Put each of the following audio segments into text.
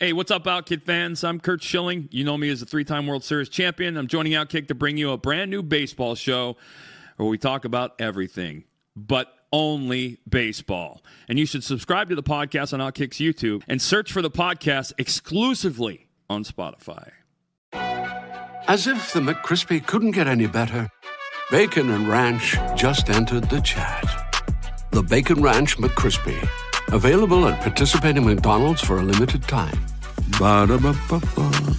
Hey, what's up, Outkick fans? I'm Kurt Schilling. You know me as a three-time World Series champion. I'm joining Outkick to bring you a brand new baseball show where we talk about everything, but only baseball. And you should subscribe to the podcast on Outkick's YouTube and search for the podcast exclusively on Spotify. As if the McCrispy couldn't get any better, Bacon and Ranch just entered the chat. The Bacon Ranch McCrispy, available at participating McDonald's for a limited time. Ba-da-ba-ba-ba.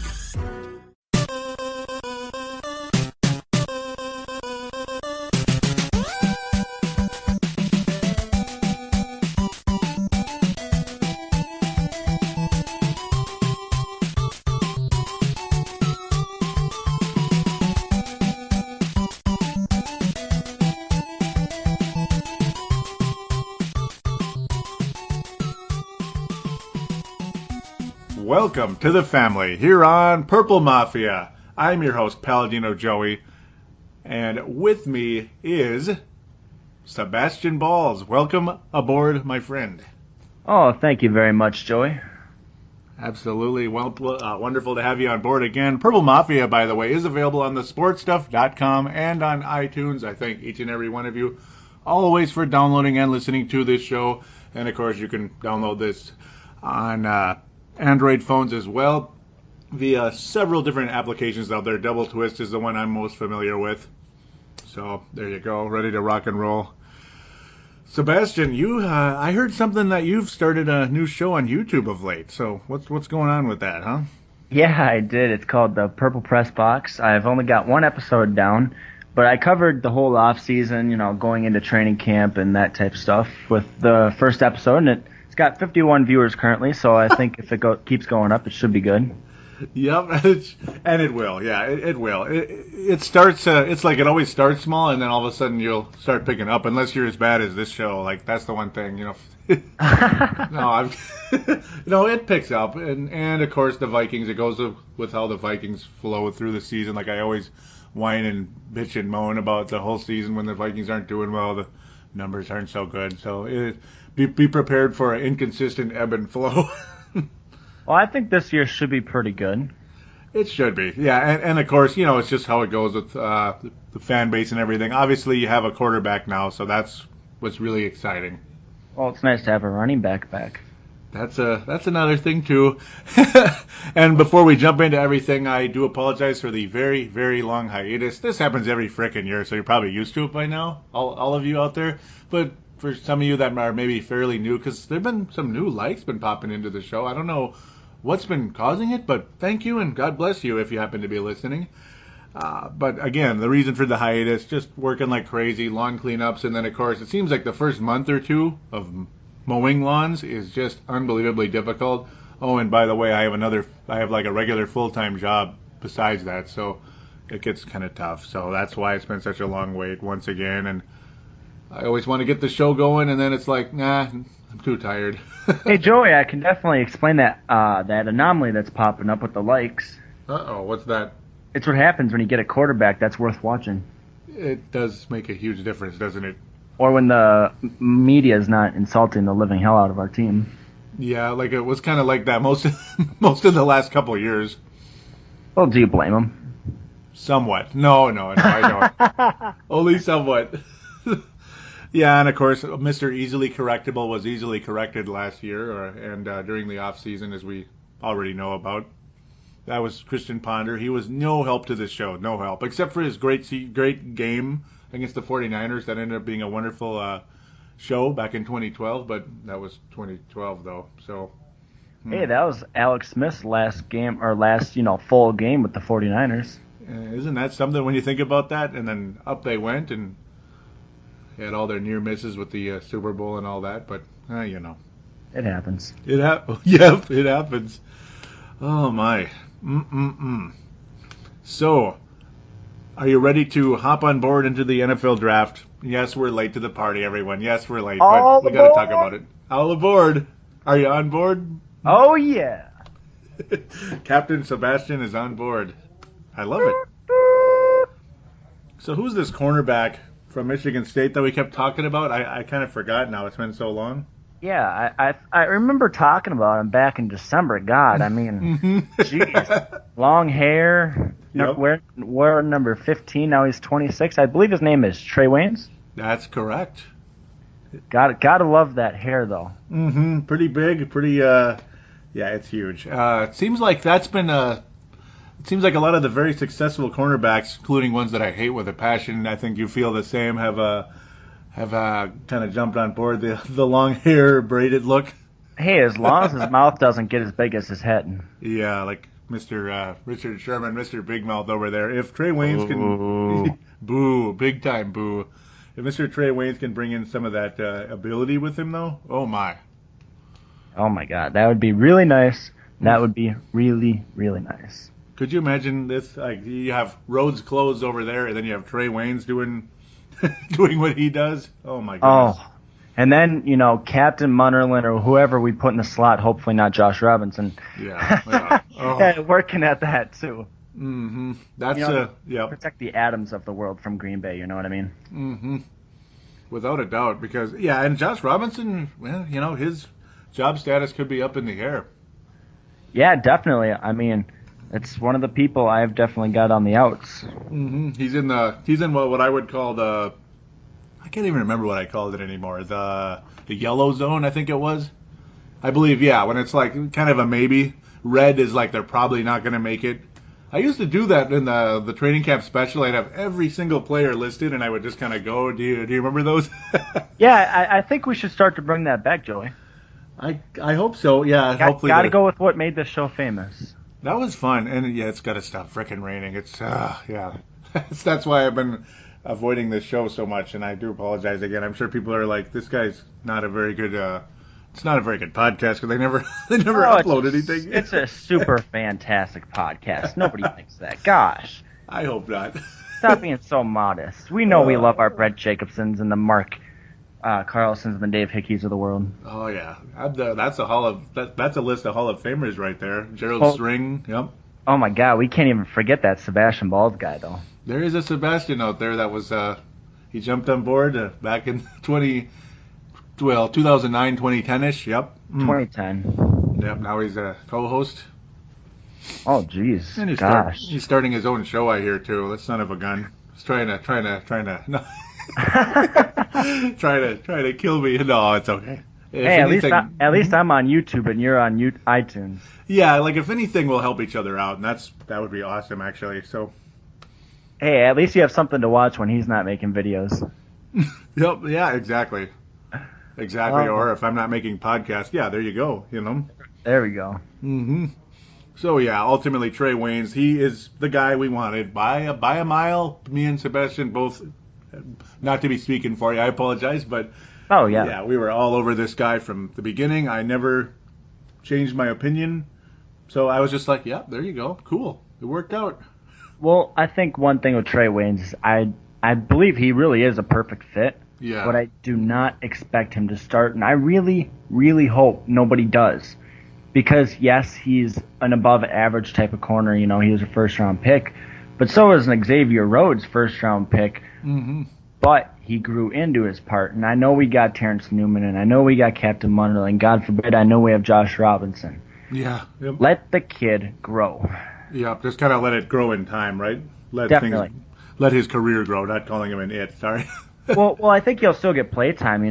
Welcome to the family here on Purple Mafia. I'm your host, Paladino Joey, and with me is Sebastian Bahls. Welcome aboard, my friend. Oh, thank you very much, Joey. Absolutely. Well, wonderful to have you on board again. Purple Mafia, by the way, is available on thesportstuff.com and on iTunes. I thank each and every one of you always for downloading and listening to this show. And, of course, you can download this on Android phones as well via several different applications out there. Double Twist is the one I'm most familiar with. So there you go, ready to rock and roll. Sebastian, I heard something that you've started a new show on YouTube of late. So what's going on with that, huh? Yeah, I did. It's called the Purple Press Box. I've only got one episode down, but I covered the whole off season, going into training camp and that type of stuff with the first episode, and it's got 51 viewers currently, so I think if it keeps going up, it should be good. Yep, and it will. Yeah, it will. It starts. It's like it always starts small, and then all of a sudden you'll start picking up. Unless you're as bad as this show, like that's the one thing. No, it picks up, and of course the Vikings. It goes with how the Vikings flow through the season. Like I always whine and bitch and moan about the whole season when the Vikings aren't doing well. The numbers aren't so good, so be prepared for an inconsistent ebb and flow. Well, I think this year should be pretty good. It should be, yeah. And of course, it's just how it goes with the fan base and everything. Obviously, you have a quarterback now, so that's what's really exciting. Well, it's nice to have a running back back. That's another thing, too. And before we jump into everything, I do apologize for the very, very long hiatus. This happens every frickin' year, so you're probably used to it by now, all of you out there. But for some of you that are maybe fairly new, because there have been some new likes been popping into the show. I don't know what's been causing it, but thank you and God bless you if you happen to be listening. But again, the reason for the hiatus, just working like crazy, lawn cleanups, and then of course it seems like the first month or two of mowing lawns is just unbelievably difficult. Oh, and by the way, I have like a regular full-time job besides that, so it gets kind of tough. So that's why it's been such a long wait once again, and I always want to get the show going, and then it's like, nah, I'm too tired. Hey, Joey, I can definitely explain that anomaly that's popping up with the likes. Uh-oh, what's that? It's what happens when you get a quarterback that's worth watching. It does make a huge difference, doesn't it? Or when the media is not insulting the living hell out of our team. Yeah, like it was kind of like that most of the last couple of years. Well, do you blame them? Somewhat. No, I don't. Only somewhat. Yeah, and of course, Mr. Easily Correctable was easily corrected last year, and during the off season, as we already know about. That was Christian Ponder. He was no help to this show, no help, except for his great game against the 49ers. That ended up being a wonderful show back in 2012, but that was 2012 though. So. Hey, that was Alex Smith's last game, or last full game with the 49ers. Isn't that something when you think about that? And then up they went and had all their near misses with the Super Bowl and all that, but It happens. Yep, it happens. Oh my. So, are you ready to hop on board into the NFL draft? Yes, we're late to the party, everyone. Yes, we're late, but we got to talk about it. All aboard. Are you on board? Oh yeah. Captain Sebastian is on board. I love it. So who's this cornerback from Michigan State that we kept talking about? I kind of forgot now. It's been so long. Yeah, I remember talking about him back in December. God, I mean, jeez, long hair. Yep. We're number 15. Now he's 26. I believe his name is Trey Waynes. That's correct. Gotta love that hair though. Pretty big. Pretty. Yeah, it's huge. It seems like that's been It seems like a lot of the very successful cornerbacks, including ones that I hate with a passion, I think you feel the same, have kind of jumped on board the long hair braided look. Hey, as long as his mouth doesn't get as big as his head. Yeah, like Mr. Richard Sherman, Mr. Big Mouth over there. If Trey Waynes can, boo, big time boo. If Mr. Trey Waynes can bring in some of that ability with him, though, oh my. Oh my God, that would be really nice. That would be really, really nice. Could you imagine this? Like you have Rhodes closed over there, and then you have Trey Waynes doing what he does. Oh my goodness. Oh, and then Captain Munnerlin or whoever we put in the slot. Hopefully not Josh Robinson. Yeah. Oh. Yeah, working at that too. That's yeah. Protect the Adams of the world from Green Bay. You know what I mean? Without a doubt, because and Josh Robinson, well, his job status could be up in the air. Yeah, definitely. I mean, it's one of the people I've definitely got on the outs. He's in what I would call I can't even remember what I called it anymore. The yellow zone, I think it was. I believe, yeah, when it's like kind of a maybe. Red is like they're probably not going to make it. I used to do that in the training camp special. I'd have every single player listed, and I would just kind of go. Do you remember those? Yeah, I think we should start to bring that back, Joey. I hope so. Yeah, hopefully. Got to go with what made this show famous. That was fun, and yeah, it's got to stop frickin' raining. It's yeah, that's why I've been avoiding this show so much, and I do apologize again. I'm sure people are like, this guy's not a very good. It's not a very good podcast because they never upload anything. It's a super fantastic podcast. Nobody thinks that. Gosh. I hope not. Stop being so modest. We know we love our Brett Jacobsons and the Mark Carlsons and the Dave Hickeys of the world. Oh yeah, that's a list of Hall of Famers right there. Gerald String. Yep. Oh my God, we can't even forget that Sebastian Bahls guy though. There is a Sebastian out there that was he jumped on board back in 2009, 2010ish. Yep. 2010. Yep. Now he's a co-host. Oh jeez. And he's starting his own show, I hear too. That son of a gun. He's trying to no. try to kill me. No, it's okay. Hey, at least I'm on YouTube and you're on iTunes. Yeah, like if anything, we'll help each other out, and that would be awesome, actually. So. Hey, at least you have something to watch when he's not making videos. Yep. Yeah. Exactly. Or if I'm not making podcasts, yeah, there you go. There we go. So yeah, ultimately Trey Waynes, he is the guy we wanted by a mile. Me and Sebastian both. Not to be speaking for you, I apologize, but yeah, we were all over this guy from the beginning. I never changed my opinion, so I was just like, yeah, there you go, cool, it worked out. Well, I think one thing with Trey Waynes is I believe he really is a perfect fit. Yeah. But I do not expect him to start, and I really, really hope nobody does, because yes, he's an above average type of corner. He was a first round pick, but so is an Xavier Rhodes first round pick. But he grew into his part, and I know we got Terrence Newman, and I know we got Captain Munnerlin, and God forbid, I know we have Josh Robinson. Yeah. Yep. Let the kid grow. Yeah, just kind of let it grow in time, right? Definitely. Let his career grow, not calling him an it, sorry. well, I think he'll still get playtime,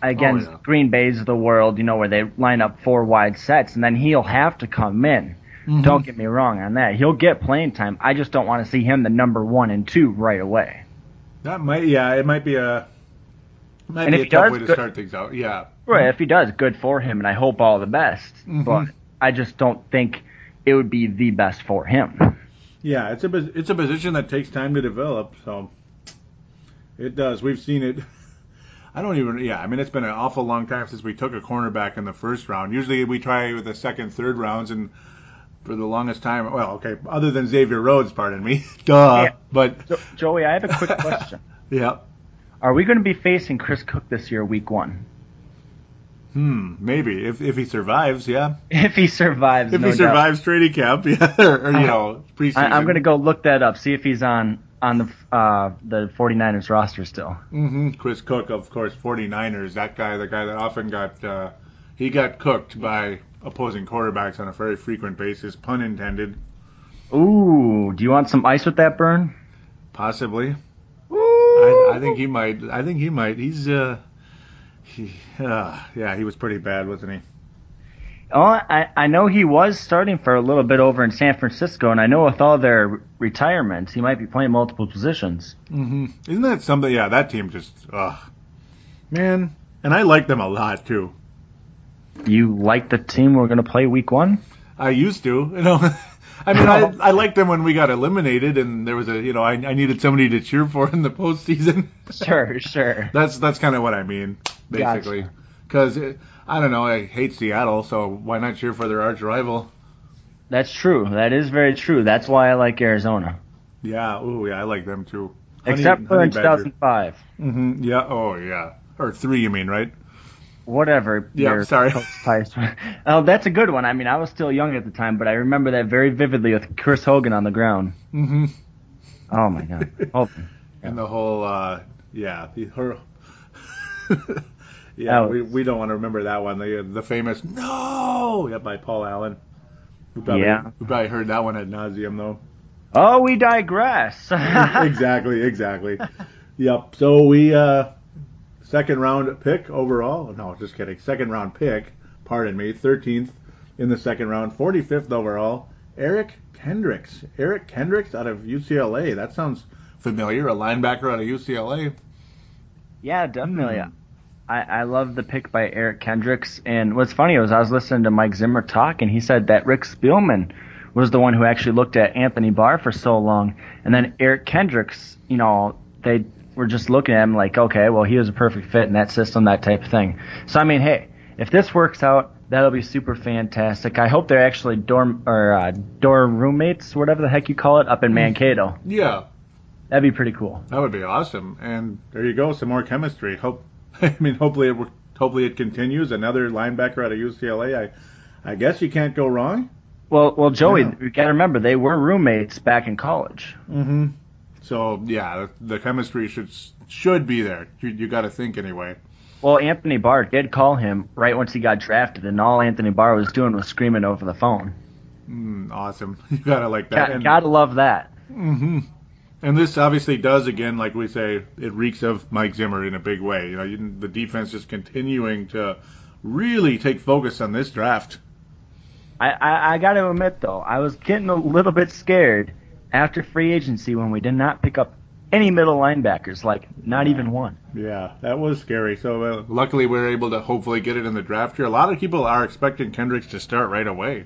against Green Bay's of the world, where they line up 4 wide sets, and then he'll have to come in. Don't get me wrong on that. He'll get playing time. I just don't want to see him the number 1 and 2 right away. That it might be a tough way to start things out. Yeah. Right, if he does, good for him, and I hope all the best. But I just don't think it would be the best for him. Yeah, it's a position that takes time to develop, so it does. We've seen it. It's been an awful long time since we took a cornerback in the first round. Usually we try with the second, third rounds, and for the longest time, other than Xavier Rhodes, pardon me. Duh. Yeah. But Joey, I have a quick question. Yeah. Are we going to be facing Chris Cook this year, week 1? Maybe if he survives, yeah. If he survives, training camp, yeah, or preseason. I'm going to go look that up, see if he's on on the 49ers roster still. Mm-hmm. Chris Cook, of course, 49ers. That guy, the guy that often got cooked by opposing quarterbacks on a very frequent basis, pun intended. Ooh, do you want some ice with that burn? Possibly. Ooh. I think he might. He's he was pretty bad, wasn't he? Oh, I know he was starting for a little bit over in San Francisco, and I know with all their retirements, he might be playing multiple positions. Mm-hmm. Isn't that something? Yeah, that team just, man. And I like them a lot too. You like the team we're going to play week 1? I used to, I mean, I liked them when we got eliminated, and there was I needed somebody to cheer for in the postseason. Sure. That's kind of what I mean, basically. Because I don't know, I hate Seattle, so why not cheer for their arch rival? That's true. That is very true. That's why I like Arizona. Yeah, I like them too. Except for in 2005. Mm-hmm. Yeah. Oh, yeah. Or 3, you mean, right? Whatever. Yeah, sorry. Oh, that's a good one. I mean, I was still young at the time, but I remember that very vividly with Chris Hogan on the ground. Mm-hmm. Oh, my God. Hogan. And the whole, yeah, we don't want to remember that one. The famous "No" by Paul Allen. We probably heard that one ad nauseum, though. Oh, we digress. Exactly. Yep. So we second round pick overall. No, just kidding. Second round pick. Pardon me. 13th in the second round. 45th overall. Eric Kendricks. Eric Kendricks out of UCLA. That sounds familiar. A linebacker out of UCLA. Yeah, definitely. I love the pick by Eric Kendricks. And what's funny was I was listening to Mike Zimmer talk, and he said that Rick Spielman was the one who actually looked at Anthony Barr for so long. And then Eric Kendricks, they were just looking at him like, okay, well, he was a perfect fit in that system, that type of thing. So, I mean, hey, if this works out, that'll be super fantastic. I hope they're actually dorm roommates, whatever the heck you call it, up in Mankato. Yeah. That'd be pretty cool. That would be awesome. And there you go, some more chemistry. Hopefully it continues. Another linebacker out of UCLA. I guess you can't go wrong. Well, Joey, you got to remember they were roommates back in college. Mm-hmm. So yeah, the chemistry should be there. You got to think anyway. Well, Anthony Barr did call him right once he got drafted, and all Anthony Barr was doing was screaming over the phone. Awesome. You gotta like that. Gotta love that. Mm-hmm. And this obviously does, again, like we say, it reeks of Mike Zimmer in a big way. The defense is continuing to really take focus on this draft. I got to admit, though, I was getting a little bit scared after free agency when we did not pick up any middle linebackers, like not even one. Yeah, that was scary. So luckily we were able to hopefully get it in the draft here. A lot of people are expecting Kendricks to start right away.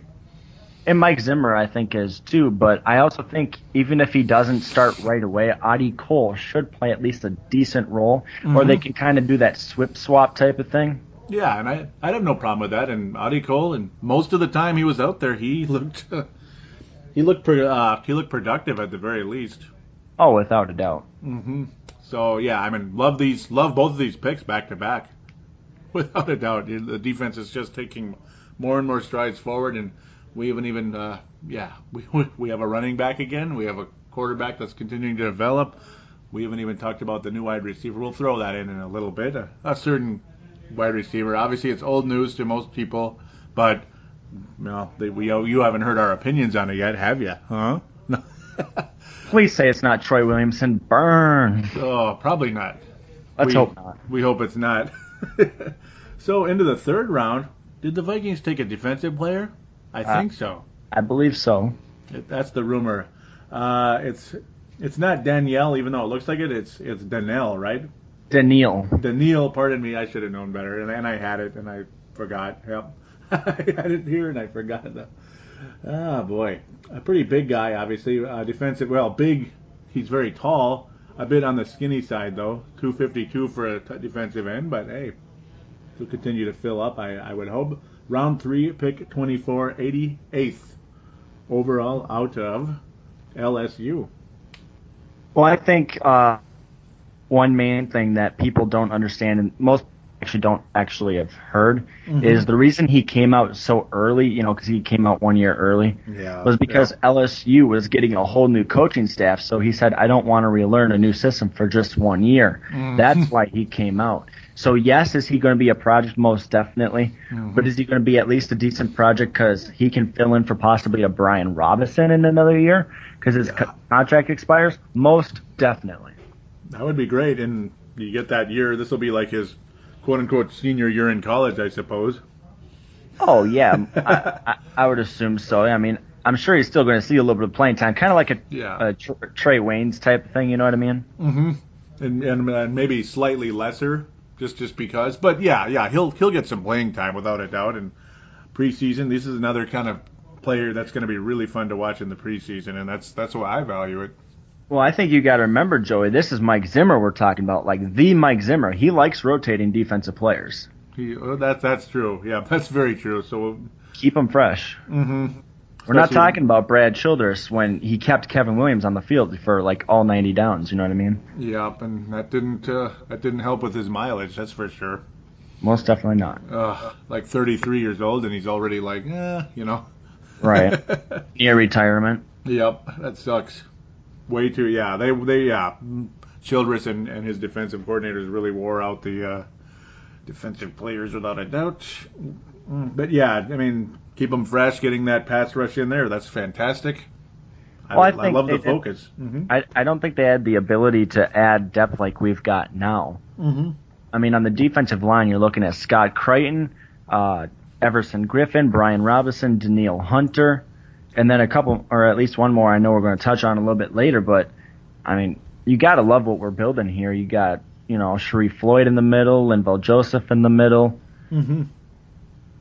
And Mike Zimmer, I think, is too. But I also think even if he doesn't start right away, Adi Cole should play at least a decent role, or they can kind of do that swap type of thing. Yeah, and I'd have no problem with that. And Adi Cole, and most of the time he was out there, he looked productive at the very least. Oh, without a doubt. Mm-hmm. So yeah, I mean, love both of these picks back to back, without a doubt. The defense is just taking more and more strides forward, and we haven't even we have a running back again. We have a quarterback that's continuing to develop. We haven't even talked about the new wide receiver. We'll throw that in a little bit. A certain wide receiver. Obviously, it's old news to most people, but you haven't heard our opinions on it yet, have you? Huh? No. Please say it's not Troy Williamson. Burn. Oh, probably not. Let's hope not. We hope it's not. So into the third round, did the Vikings take a defensive player? I think so. I believe so. That's the rumor. It's not Danielle, even though it looks like it. It's Danielle, right? Danielle. Pardon me. I should have known better, and I had it, and I forgot. Yep. I had it here, and I forgot. Ah, boy. A pretty big guy, obviously. Defensive. Well, big. He's very tall. A bit on the skinny side, though. 252 for a defensive end, but hey, he'll continue to fill up, I would hope. Round 3, pick 24, 88th overall out of LSU. Well, I think one main thing that people don't understand, and most actually don't actually have heard is the reason he came out so early, because he came out 1 year early, was because LSU was getting a whole new coaching staff. So he said, I don't want to relearn a new system for just 1 year. That's why he came out. So yes, is he going to be a project? Most definitely. But is he going to be at least a decent project because he can fill in for possibly a Brian Robinson in another year because his contract expires? Most definitely. That would be great. And you get that year. This will be like his quote-unquote senior year in college, I suppose. Oh, yeah. I would assume so. I mean, I'm sure he's still going to see a little bit of playing time, kind of like a Trey Waynes type of thing, you know what I mean? And maybe slightly lesser, just because. But, yeah, he'll get some playing time without a doubt. And preseason, this is another kind of player that's going to be really fun to watch in the preseason, and that's why I value it. Well, I think you got to remember, Joey, this is Mike Zimmer we're talking about, like the Mike Zimmer. He likes rotating defensive players. That's true. Yeah, that's very true. So keep them fresh. We're not talking about Brad Childress when he kept Kevin Williams on the field for like all 90 downs. You know what I mean? Yep, and that didn't help with his mileage. That's for sure. Most definitely not. Like 33 years old, and he's already like, Right. Near retirement. Yep, that sucks. Way too, Childress and his defensive coordinators really wore out the defensive players without a doubt. But yeah, I mean, keep them fresh, getting that pass rush in there. That's fantastic. I love the focus. I don't think they had the ability to add depth like we've got now. I mean, on the defensive line, you're looking at Scott Crichton, Everson Griffin, Brian Robinson, Daniil Hunter. And then a couple, or at least one more I know we're going to touch on a little bit later, but, I mean, you got to love what we're building here. You got, Sharif Floyd in the middle, Linval Joseph in the middle. And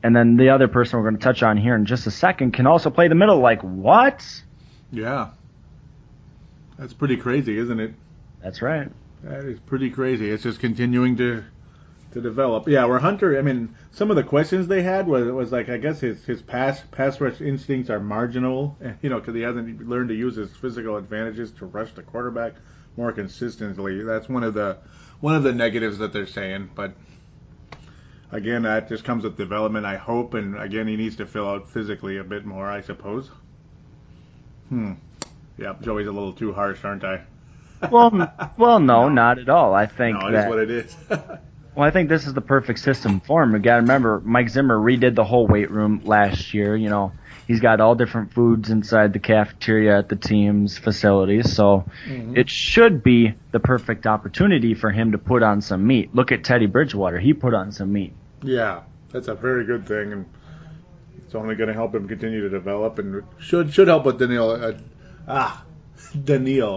then the other person we're going to touch on here in just a second can also play the middle. Like, what? Yeah. That's pretty crazy, isn't it? That's right. That is pretty crazy. It's just continuing to develop. Yeah, where Hunter, I mean, some of the questions they had was like, I guess his pass rush instincts are marginal, because he hasn't learned to use his physical advantages to rush the quarterback more consistently. That's one of the negatives that they're saying. But again, that just comes with development, I hope. And again, he needs to fill out physically a bit more, I suppose. Yeah, Joey's a little too harsh, aren't I? Well, no, not at all. I think that's what it is. Well, I think this is the perfect system for him. You got to remember, Mike Zimmer redid the whole weight room last year. He's got all different foods inside the cafeteria at the team's facilities, so it should be the perfect opportunity for him to put on some meat. Look at Teddy Bridgewater; he put on some meat. Yeah, that's a very good thing, and it's only going to help him continue to develop, and should help with Daniil,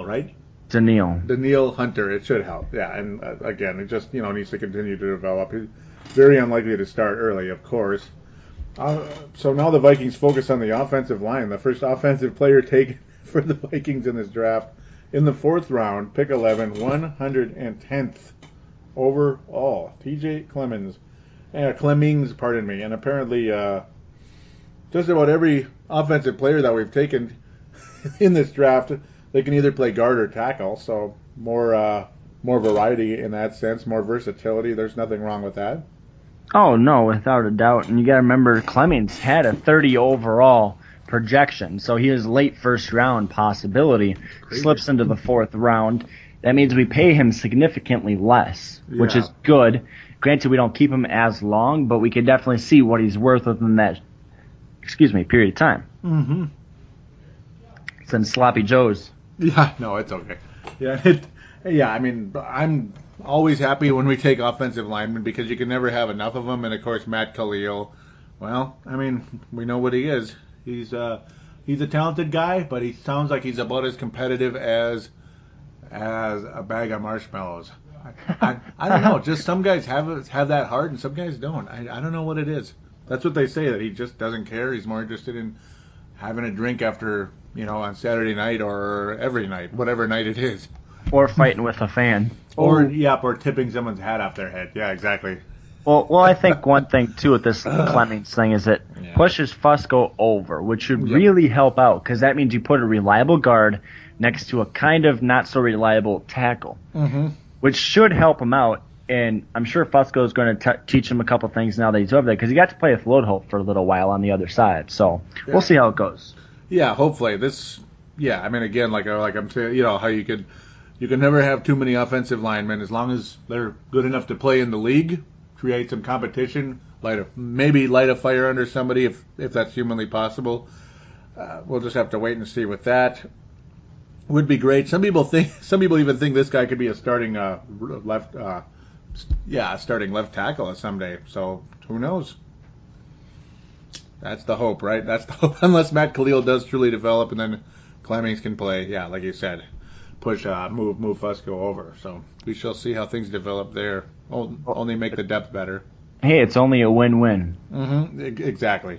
right? Daniil Hunter, it should help. Yeah, and again, it just needs to continue to develop. He's very unlikely to start early, of course. So now the Vikings focus on the offensive line. The first offensive player taken for the Vikings in this draft in the 4th round, pick 11, 110th overall. TJ Clemmings, pardon me. And apparently just about every offensive player that we've taken in this draft, they can either play guard or tackle, so more variety in that sense, more versatility. There's nothing wrong with that. Oh, no, without a doubt. And you got to remember, Clemmings had a 30 overall projection, so he is late first round possibility. Crazy. Slips into the 4th round. That means we pay him significantly less, which is good. Granted, we don't keep him as long, but we can definitely see what he's worth within that, period of time. Since Sloppy Joe's. Yeah, no, it's okay. Yeah, I mean, I'm always happy when we take offensive linemen because you can never have enough of them. And of course, Matt Khalil. Well, I mean, we know what he is. He's a talented guy, but he sounds like he's about as competitive as a bag of marshmallows. I don't know. Just some guys have that heart, and some guys don't. I don't know what it is. That's what they say, that he just doesn't care. He's more interested in having a drink after, on Saturday night or every night, whatever night it is. Or fighting with a fan. Or tipping someone's hat off their head. Yeah, exactly. Well, I think one thing, too, with this Clemmings thing is it pushes Fusco over, which should really help out, because that means you put a reliable guard next to a kind of not-so-reliable tackle, which should help him out And I'm sure Fusco's going to teach him a couple things now that he's over there, because he got to play with Lodeholt for a little while on the other side. So we'll see how it goes. Yeah, hopefully. I mean, again, like I'm saying, how you can never have too many offensive linemen as long as they're good enough to play in the league, create some competition, maybe light a fire under somebody if that's humanly possible. We'll just have to wait and see with that. Would be great. Some people even think this guy could be a starting left tackle someday. So who knows? That's the hope, right? That's the hope. Unless Matt Khalil does truly develop, and then Clemmings can play. Yeah, like you said, move Fusco over. So we shall see how things develop there. Only make the depth better. Hey, it's only a win-win. Mm-hmm. Exactly.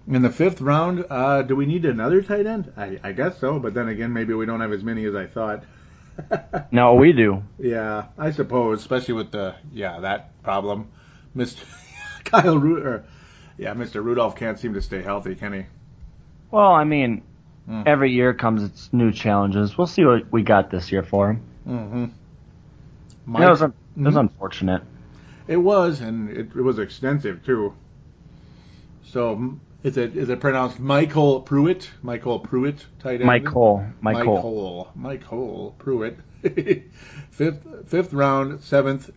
In the 5th round, do we need another tight end? I guess so, but then again, maybe we don't have as many as I thought. No, we do. Yeah, I suppose, especially with that problem. Mr. Mr. Rudolph can't seem to stay healthy, can he? Well, I mean, every year comes its new challenges. We'll see what we got this year for him. Mm-hmm. It was unfortunate. It was, and it was extensive, too. So, is it pronounced Michael Pruitt? Michael Pruitt, tight end? Michael Pruitt. Fifth round, 7th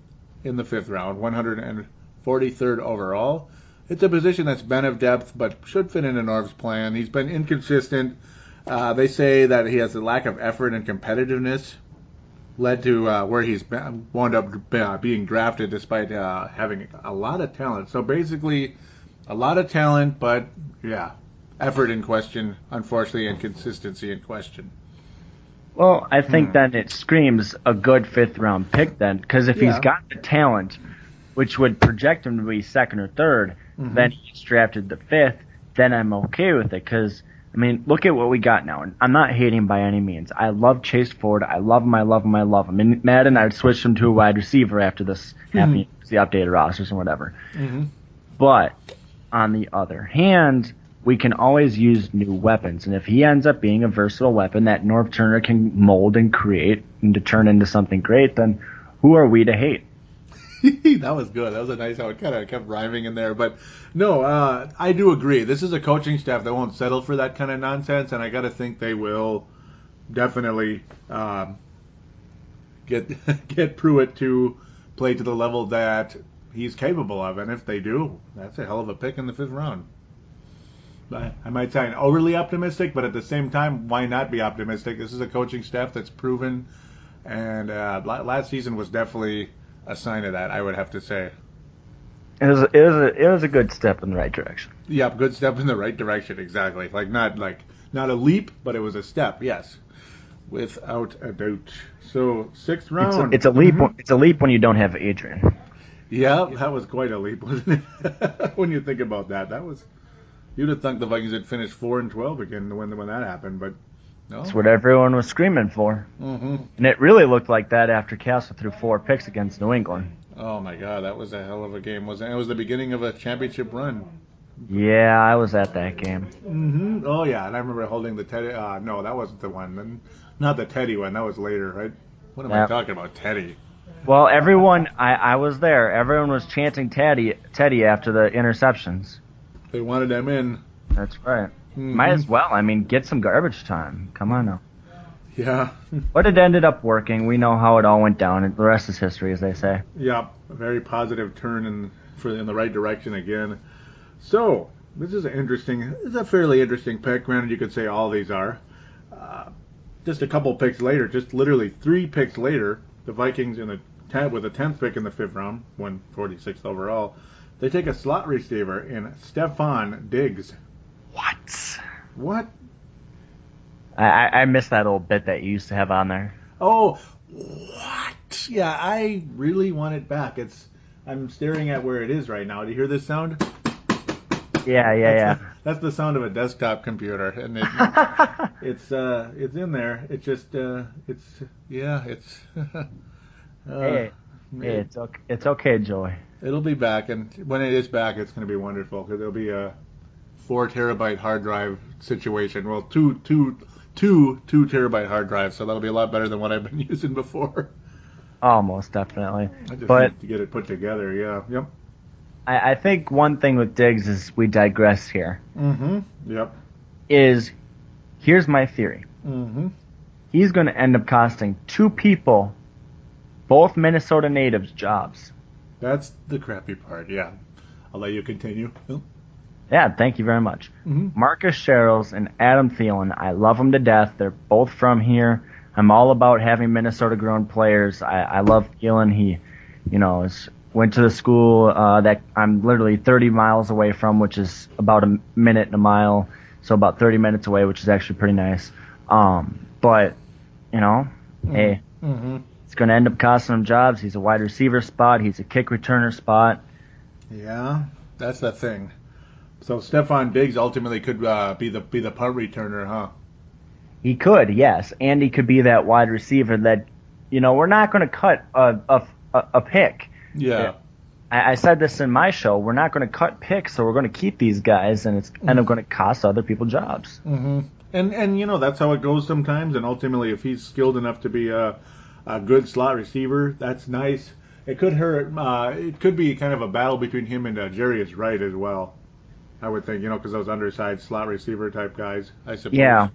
in the 5th round, 143rd overall. It's a position that's been of depth, but should fit into Norv's plan. He's been inconsistent. They say that he has a lack of effort and competitiveness, led to where he's wound up being drafted despite having a lot of talent. So basically, a lot of talent, but effort in question, unfortunately, and consistency in question. Well, I think then it screams a good 5th round pick then, because if he's got the talent, which would project him to be 2nd or 3rd, then he's drafted the 5th, then I'm okay with it, because, I mean, look at what we got now, and I'm not hating by any means. I love Chase Ford. I love him. In Madden, I would switch him to a wide receiver after this happened, the updated rosters and whatever. But, on the other hand, we can always use new weapons, and if he ends up being a versatile weapon that Norv Turner can mold and create and to turn into something great, then who are we to hate? That was good. That was a nice how it kind of kept rhyming in there. But no, I do agree. This is a coaching staff that won't settle for that kind of nonsense, and I got to think they will definitely get Pruitt to play to the level that he's capable of. And if they do, that's a hell of a pick in the 5th round. I might sound overly optimistic, but at the same time, why not be optimistic? This is a coaching staff that's proven, and last season was definitely a sign of that, I would have to say. It was a good step in the right direction. Yeah, good step in the right direction, exactly. Not a leap, but it was a step, yes, without a doubt. So 6th round. It's a leap. It's a leap when you don't have Adrian. Yeah, that was quite a leap, wasn't it? When you think about that, you'd have thought the Vikings had finished 4-12 again when that happened, but no. That's what everyone was screaming for. And it really looked like that after Castle threw 4 picks against New England. Oh my God, that was a hell of a game, wasn't it? It was the beginning of a championship run. Yeah, I was at that game. Oh yeah, and I remember holding the Teddy. No, that wasn't the one. Not the Teddy one. That was later, right? What am I talking about, Teddy? Well, everyone, I was there. Everyone was chanting Teddy after the interceptions. They wanted them in. That's right. Might as well. I mean, get some garbage time. Come on now. Yeah. But it ended up working. We know how it all went down, and the rest is history, as they say. Yeah, a very positive turn in the right direction again. So, this is a fairly interesting pick. Granted, you could say all these are. Just a couple picks later, just literally 3 picks later, the Vikings with the 10th pick in the 5th round, 146th overall, they take a slot receiver in Stephon Diggs. What? I missed that old bit that you used to have on there. Oh, what? Yeah, I really want it back. I'm staring at where it is right now. Do you hear this sound? Yeah. That's the sound of a desktop computer, and it's in there. It just it's okay, Joey. It'll be back, and when it is back, it's going to be wonderful because it'll be a 4 terabyte hard drive situation. Well, two terabyte hard drives, so that'll be a lot better than what I've been using before. Almost definitely. I just But need to get it put together. Yeah. Yep. I think one thing with Diggs is we digress here. Mm-hmm. Yep. Here's my theory. Mm-hmm. He's going to end up costing two people, both Minnesota natives, jobs. That's the crappy part. Yeah. I'll let you continue. Phil. Yeah, thank you very much. Mm-hmm. Marcus Sherrills and Adam Thielen, I love them to death. They're both from here. I'm all about having Minnesota-grown players. I love Thielen. He, went to the school that I'm literally 30 miles away from, which is about a minute and a mile, so about 30 minutes away, which is actually pretty nice. But, hey, it's going to end up costing him jobs. He's a wide receiver spot. He's a kick returner spot. Yeah, that's the thing. So Stephon Diggs ultimately could be the punt returner, huh? He could, yes, and he could be that wide receiver that, we're not going to cut a pick. Yeah. I said this in my show. We're not going to cut picks, so we're going to keep these guys, and it's end up going to cost other people jobs. Mm-hmm. And that's how it goes sometimes. And ultimately, if he's skilled enough to be a good slot receiver, that's nice. It could hurt. It could be kind of a battle between him and Jarius Wright as well. I would think, because those undersized slot receiver type guys, I suppose. Yeah,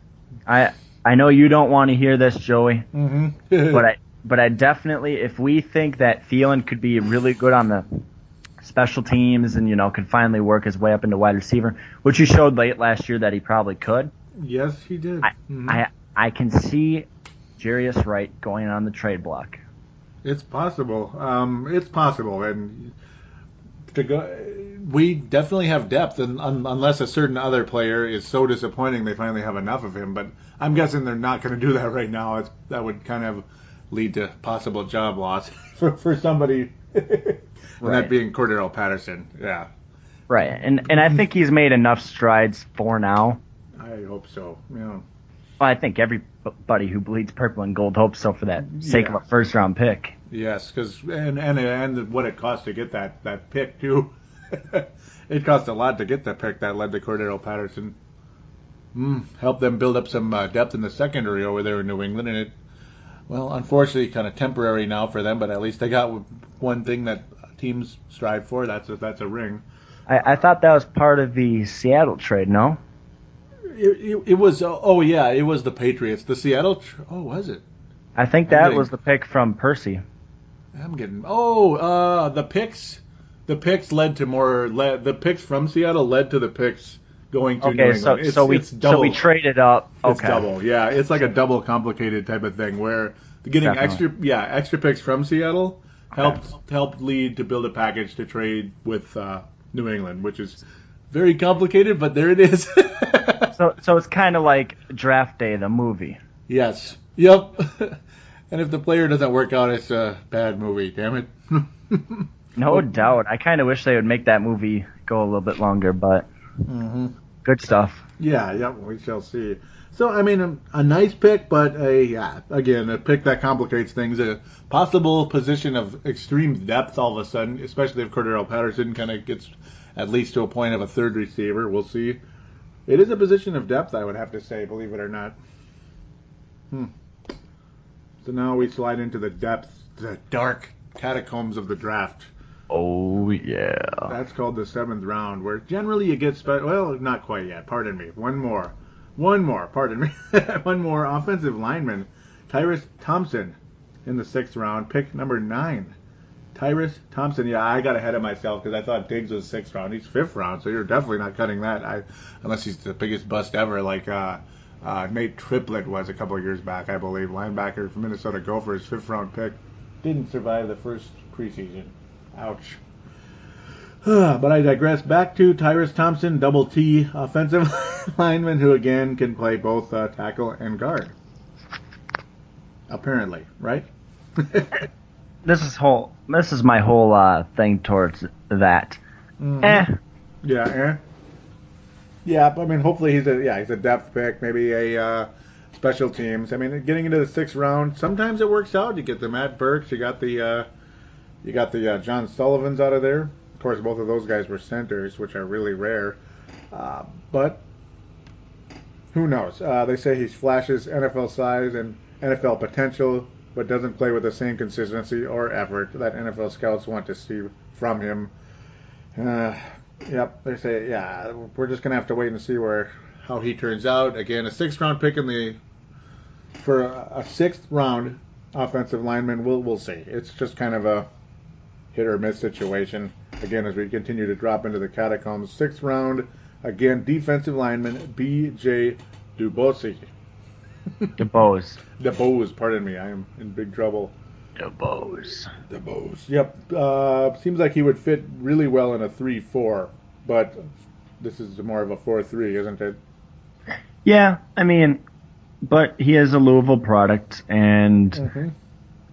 I know you don't want to hear this, Joey, but I definitely, if we think that Thielen could be really good on the special teams and could finally work his way up into wide receiver, which he showed late last year that he probably could. Yes, he did. I can see Jarius Wright going on the trade block. It's possible. It's possible, and we definitely have depth, and unless a certain other player is so disappointing, they finally have enough of him. But I'm guessing they're not going to do that right now. That would kind of lead to possible job loss for somebody, and that being Cordero Patterson. Yeah. Right, and I think he's made enough strides for now. I hope so. Yeah. Well, I think everybody who bleeds purple and gold hopes so for that sake of a first-round pick. Yes, because and what it cost to get that pick too. It cost a lot to get that pick that led to Cordero Patterson. Helped them build up some depth in the secondary over there in New England, and unfortunately, kind of temporary now for them. But at least they got one thing that teams strive for. That's a ring. I thought that was part of the Seattle trade. No. It was. It was the Patriots. The Seattle. Was it? I think that was the pick from Percy. I'm getting. The picks. The picks led to more. The picks from Seattle led to the picks going to New England. So we traded up. It's double. Yeah, it's like a double complicated type of thing where getting extra picks from Seattle helped lead to build a package to trade with New England, which is very complicated, but there it is. So it's kind of like Draft Day, the movie. Yes. Yep. And if the player doesn't work out, it's a bad movie. Damn it. No doubt. I kind of wish they would make that movie go a little bit longer, but good stuff. Yeah, we shall see. So, I mean, a nice pick, but again, a pick that complicates things. A possible position of extreme depth all of a sudden, especially if Cordero Patterson kind of gets at least to a point of a third receiver. We'll see. It is a position of depth, I would have to say, believe it or not. So now we slide into the depths, the dark catacombs of the draft. Oh, yeah. That's called the 7th round, where generally you get not quite yet. Pardon me. One more. Pardon me. One more offensive lineman, Tyrus Thompson, in the 6th round, pick number 9. Tyrus Thompson. Yeah, I got ahead of myself because I thought Diggs was 6th round. He's 5th round, so you're definitely not cutting that. Unless he's the biggest bust ever, like Nate Triplett was a couple of years back, I believe. Linebacker from Minnesota Gophers, 5th round pick. Didn't survive the first preseason. Ouch. But I digress. Back to Tyrus Thompson, double T offensive lineman who again can play both tackle and guard. Apparently, right? This is my whole thing towards that. Yeah, Yeah, I mean, hopefully he's a depth pick, maybe a special teams. I mean, getting into the 6th round, sometimes it works out. You get the Matt Burks, you got the John Sullivans out of there. Of course, both of those guys were centers, which are really rare. But who knows? They say he flashes NFL size and NFL potential. but doesn't play with the same consistency or effort that NFL scouts want to see from him. Yep, they say, yeah, we're just going to have to wait and see how he turns out. Again, a 6th-round pick for a 6th-round offensive lineman, we'll see. It's just kind of a hit-or-miss situation. Again, as we continue to drop into the catacombs. 6th round, again, defensive lineman B.J. Dubose. DeBose, pardon me. I am in big trouble. DeBose. Yep. Seems like he would fit really well in a 3-4, but this is more of a 4-3, isn't it? Yeah, I mean, but he is a Louisville product, and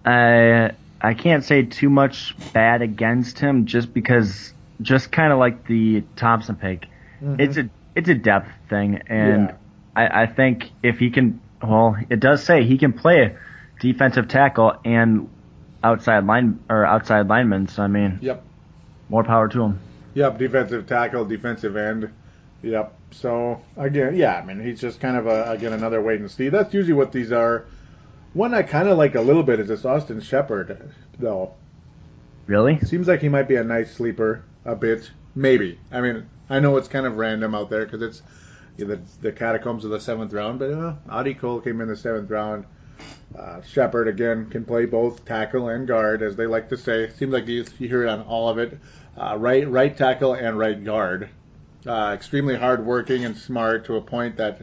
I can't say too much bad against him just because, just kind of like the Thompson pick, it's a depth thing, and I think if he can, well, it does say he can play defensive tackle and outside lineman. So I mean, more power to him. Yep, defensive tackle, defensive end. Yep. So again, I mean, he's just kind of another wait and see. That's usually what these are. One I kind of like a little bit is this Austin Shepard, though. Really? Seems like he might be a nice sleeper, a bit, maybe. I mean, I know it's kind of random out there because it's the catacombs of the 7th round, but Audie Cole came in the 7th round. Shepard, again, can play both tackle and guard, as they like to say. Seems like you hear it on all of it. Right tackle and right guard. Extremely hardworking and smart to a point that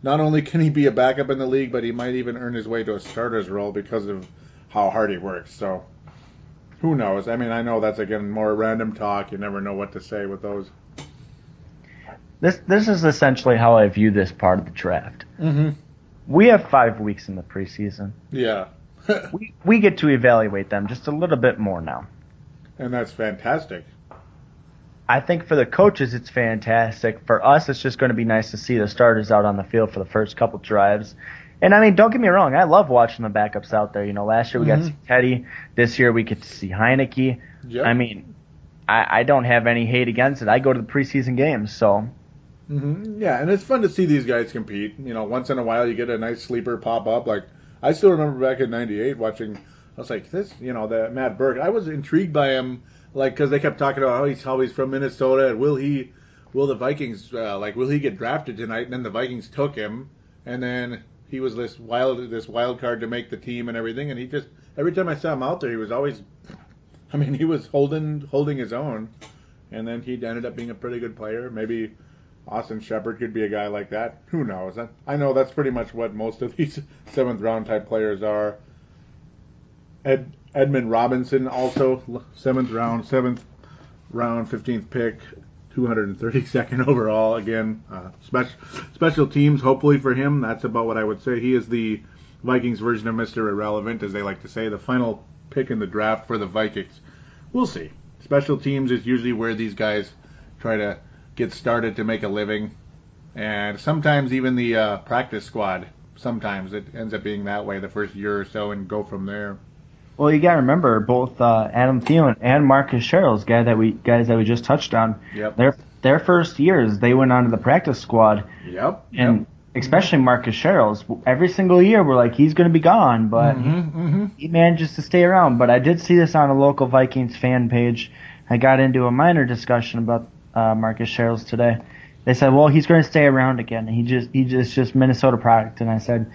not only can he be a backup in the league, but he might even earn his way to a starter's role because of how hard he works. So, who knows? I mean, I know that's, again, more random talk. You never know what to say with those. This is essentially how I view this part of the draft. We have 5 weeks in the preseason. Yeah. we get to evaluate them just a little bit more now. And that's fantastic. I think for the coaches, it's fantastic. For us, it's just going to be nice to see the starters out on the field for the first couple drives. And, I mean, don't get me wrong. I love watching the backups out there. You know, last year we got to see Teddy. This year we get to see Heineke. Yep. I mean, I don't have any hate against it. I go to the preseason games, so. Yeah, and it's fun to see these guys compete. You know, once in a while you get a nice sleeper pop up. Like, I still remember back in '98 watching, I was like, the Matt Burke. I was intrigued by him. Like, because they kept talking about how he's from Minnesota, and will the Vikings, will he get drafted tonight? And then the Vikings took him, and then he was this wild card to make the team and everything. And he just, every time I saw him out there, he was always, I mean, he was holding his own. And then he ended up being a pretty good player. Maybe Austin Shepard could be a guy like that. Who knows? I know that's pretty much what most of these 7th round type players are. Edmund Robinson, also 7th round, 15th pick, 232nd overall. Again, special teams, hopefully for him. That's about what I would say. He is the Vikings version of Mr. Irrelevant, as they like to say, the final pick in the draft for the Vikings. We'll see. Special teams is usually where these guys try to get started to make a living. And sometimes even the practice squad, sometimes it ends up being that way the first year or so and go from there. Well, you got to remember both Adam Thielen and Marcus Sherrills, guys that we just touched on. Yep. Their first years, they went onto the practice squad. Yep. And especially Marcus Sherrills, every single year we're like, he's going to be gone, but he manages to stay around. But I did see this on a local Vikings fan page. I got into a minor discussion about Marcus Sherrills today. They said, well, he's going to stay around again. He's just Minnesota product. And I said,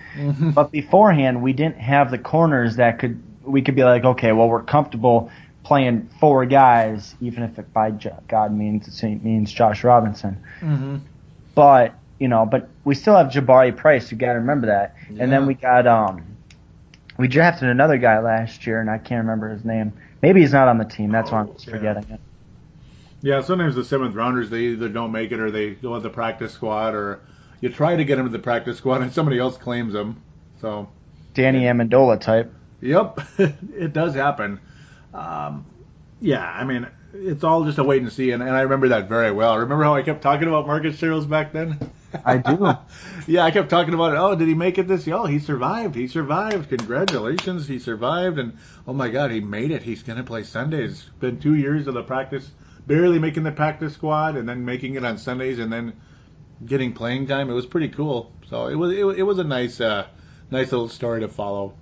but beforehand, we didn't have the corners that we could be like, okay, well, we're comfortable playing 4 guys, even if it by God means Josh Robinson. But we still have Jabari Price. You got to remember that. Yeah. And then we got we drafted another guy last year, and I can't remember his name. Maybe he's not on the team. That's why I'm just forgetting it. Yeah, sometimes the 7th rounders, they either don't make it or they go with the practice squad, or you try to get them to the practice squad and somebody else claims them. So Danny Amendola type. Yep, it does happen. Yeah, I mean, it's all just a wait and see, and I remember that very well. Remember how I kept talking about Marcus Sherrills back then? I do. Yeah, I kept talking about it. Oh, did he make it this year? Oh, he survived. He survived. Congratulations, he survived. And, oh, my God, he made it. He's going to play Sundays. It's been 2 years of the practice, barely making the practice squad, and then making it on Sundays, and then getting playing time. It was pretty cool. So it was a nice little story to follow.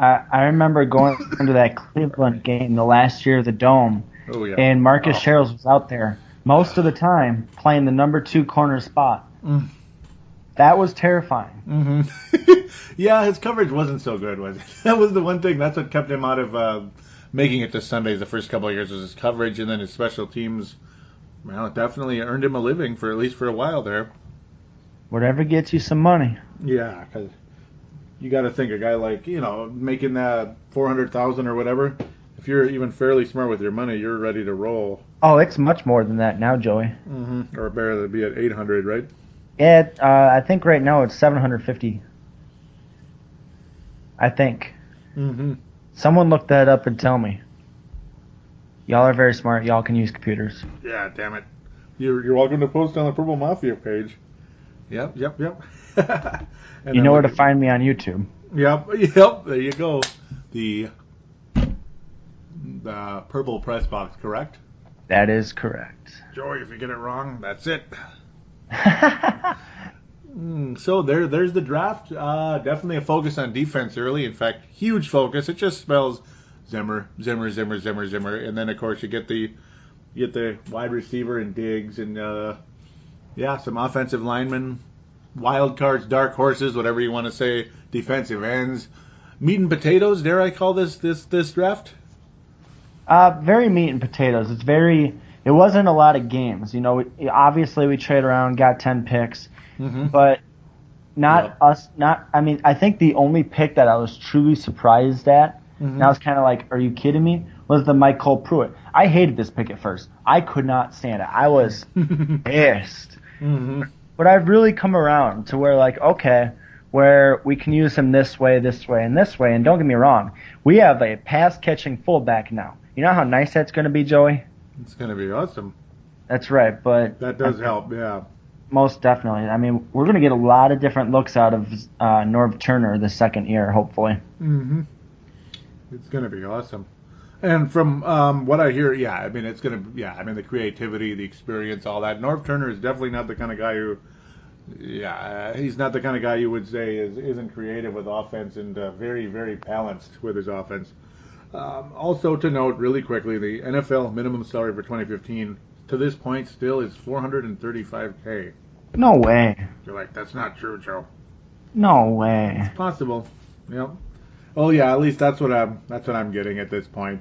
I remember going to that Cleveland game the last year of the Dome, Oh, yeah. and Marcus Sherrills was out there most of the time playing the number 2 corner spot. That was terrifying. Mm-hmm. Yeah, his coverage wasn't so good, was it? That was the one thing. That's what kept him out of making it to Sundays the first couple of years, was his coverage, and then his special teams. Well, it definitely earned him a living for at least for a while there. Whatever gets you some money. Yeah, because you got to think a guy like, making that $400,000 or whatever. If you're even fairly smart with your money, you're ready to roll. Oh, it's much more than that now, Joey. Mm-hmm. Or better than be at 800, right? Yeah, I think right now it's 750. I think. Mm-hmm. Someone look that up and tell me. Y'all are very smart. Y'all can use computers. Yeah, damn it. You're welcome to post on the Purple Mafia page. Yep. And You know where to find me on YouTube. Yep. There you go. The Purple Press Box, correct? That is correct. Joey, if you get it wrong, that's it. So there's the draft. Definitely a focus on defense early. In fact, huge focus. It just spells Zimmer, and then of course you get the wide receiver and Diggs, and some offensive linemen, wild cards, dark horses, whatever you want to say, defensive ends. Meat and potatoes. Dare I call this draft? Very meat and potatoes. It wasn't a lot of games. Obviously we trade around, got 10 picks, but I think the only pick that I was truly surprised at, and I was kind of like, are you kidding me, was the Michael Pruitt. I hated this pick at first. I could not stand it. I was pissed. But I've really come around to where, like, okay, where we can use him this way, and this way, and don't get me wrong, we have a pass-catching fullback now. You know how nice that's going to be, Joey? It's going to be awesome. That's right, but... That does help, yeah. Most definitely. I mean, we're going to get a lot of different looks out of Norv Turner the second year, hopefully. Mm-hmm. It's going to be awesome. And from what I hear, it's going to... Yeah, the creativity, the experience, all that. Norv Turner is definitely not the kind of guy who... he's not the kind of guy you would say isn't creative with offense and very, very balanced with his offense. Also to note, really quickly, the NFL minimum salary for 2015 to this point still is $435K. No way. You're like, that's not true, Joe. No way. It's possible. Yep. Oh yeah, at least that's what I'm getting at this point.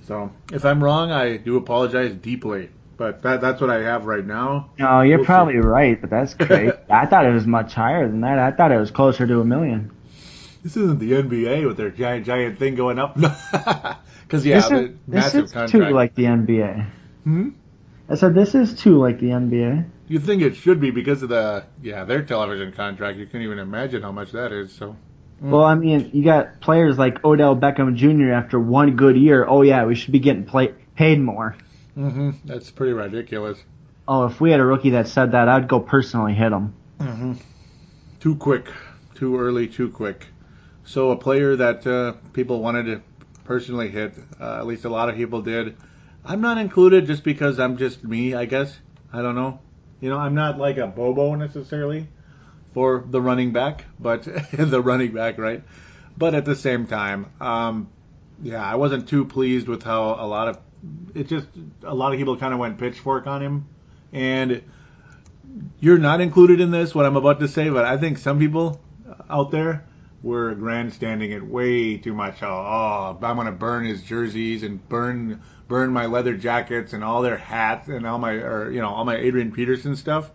So if I'm wrong, I do apologize deeply. But that's what I have right now. No, you're probably right, but that's crazy. I thought it was much higher than that. I thought it was closer to $1 million. This isn't the NBA with their giant thing going up. Because, massive this is contract. too like the NBA. I said this is too like the NBA. You'd think it should be because of their television contract. You can't even imagine how much that is. So. Well, I mean, you got players like Odell Beckham Jr. after one good year. Oh, yeah, we should be getting paid more. That's pretty ridiculous. Oh, if we had a rookie that said that, I'd go personally hit him. Too quick. Too early, too quick. So a player that people wanted to personally hit, at least a lot of people did. I'm not included just because I'm just me, I guess. I don't know. I'm not like a Bobo necessarily for the running back, but the running back, right? But at the same time, I wasn't too pleased with how a lot of people kind of went pitchfork on him. And you're not included in this, what I'm about to say, but I think some people out there were grandstanding it way too much. I'm going to burn his jerseys and burn my leather jackets and all their hats and all my Adrian Peterson stuff.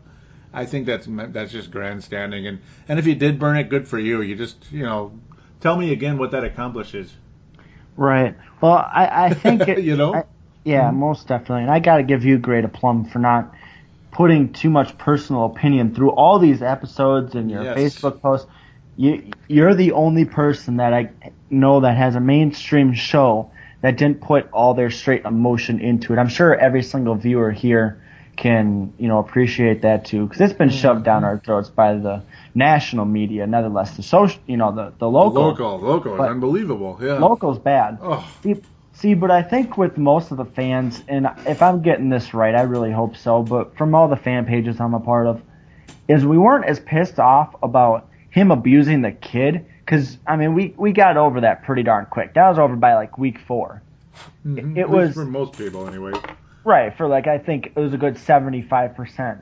I think that's just grandstanding. And if you did burn it, good for you. You just, tell me again what that accomplishes. Right. Well, I think it, Yeah, most definitely. And I got to give you great aplomb for not putting too much personal opinion through all these episodes and your Facebook posts. You're the only person that I know that has a mainstream show that didn't put all their straight emotion into it. I'm sure every single viewer here can, appreciate that too, because it's been shoved down our throats by the national media, nevertheless. The social, the local. Local is unbelievable. Yeah, local's bad. Oh. See, but I think with most of the fans, and if I'm getting this right, I really hope so, but from all the fan pages I'm a part of, is we weren't as pissed off about him abusing the kid, Because, I mean, we got over that pretty darn quick. That was over by, like, week 4. Mm-hmm. It was... for most people, anyway. Right, for, like, I think it was a good 75%.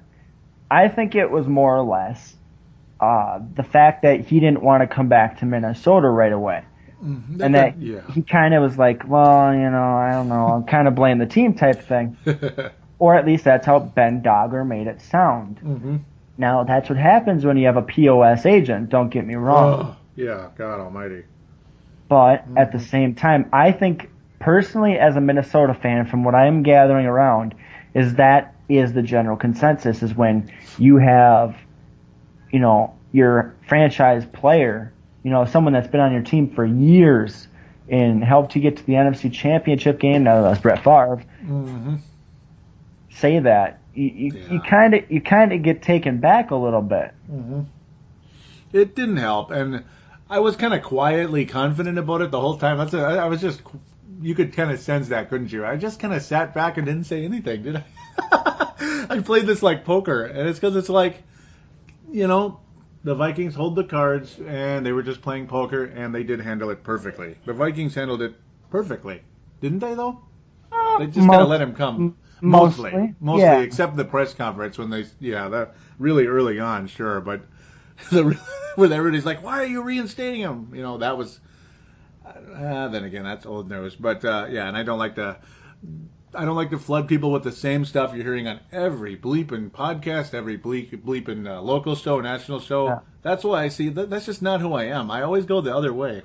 I think it was more or less the fact that he didn't want to come back to Minnesota right away. Mm-hmm. And that he kind of was like, well, you know, I don't know, I'll kind of blame the team type thing. Or at least that's how Ben Dogger made it sound. Mm-hmm. Now, that's what happens when you have a POS agent, don't get me wrong. Oh, yeah, God almighty. But at the same time, I think personally as a Minnesota fan, from what I'm gathering around, is that is the general consensus, is when you have, you know, your franchise player, you know, someone that's been on your team for years and helped you get to the NFC Championship game. Now that's Brett Favre. Mm-hmm. Say that you kind of get taken back a little bit. Mm-hmm. It didn't help, and I was kind of quietly confident about it the whole time. I was just, you could kind of sense that, couldn't you? I just kind of sat back and didn't say anything, did I? I played this like poker, and it's because it's like, you know, the Vikings hold the cards, and they were just playing poker, and they did handle it perfectly. The Vikings handled it perfectly, didn't they, though? They just kind of let him come. Mostly, yeah. Except the press conference when they, that really early on, sure, but when everybody's like, why are you reinstating him? You know, that was, then again, that's old news, but and I don't like to flood people with the same stuff you're hearing on every bleeping podcast, every bleeping local show, national show. Yeah. That's why I see, that's just not who I am. I always go the other way.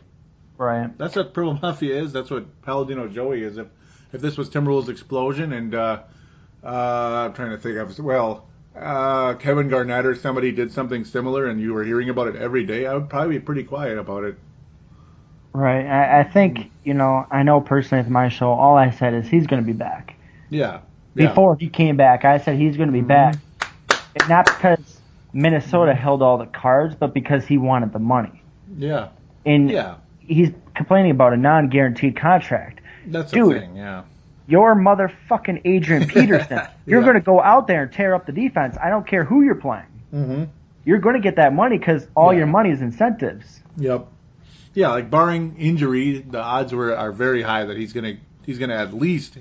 Right. That's what Purple Mafia is. That's what Paladino Joey is. If this was Timberwolves Explosion and I'm trying to think of, Kevin Garnett or somebody did something similar and you were hearing about it every day, I would probably be pretty quiet about it. Right. I think, you know, I know personally with my show, all I said is he's going to be back. Yeah. Before he came back, I said he's going to be back. And not because Minnesota held all the cards, but because he wanted the money. Yeah. And he's complaining about a non-guaranteed contract. That's Dude, the thing, yeah. You're motherfucking Adrian Peterson. You're going to go out there and tear up the defense. I don't care who you're playing. Mm-hmm. You're going to get that money because all your money is incentives. Yep. Yeah, like barring injury, the odds are very high that he's gonna at least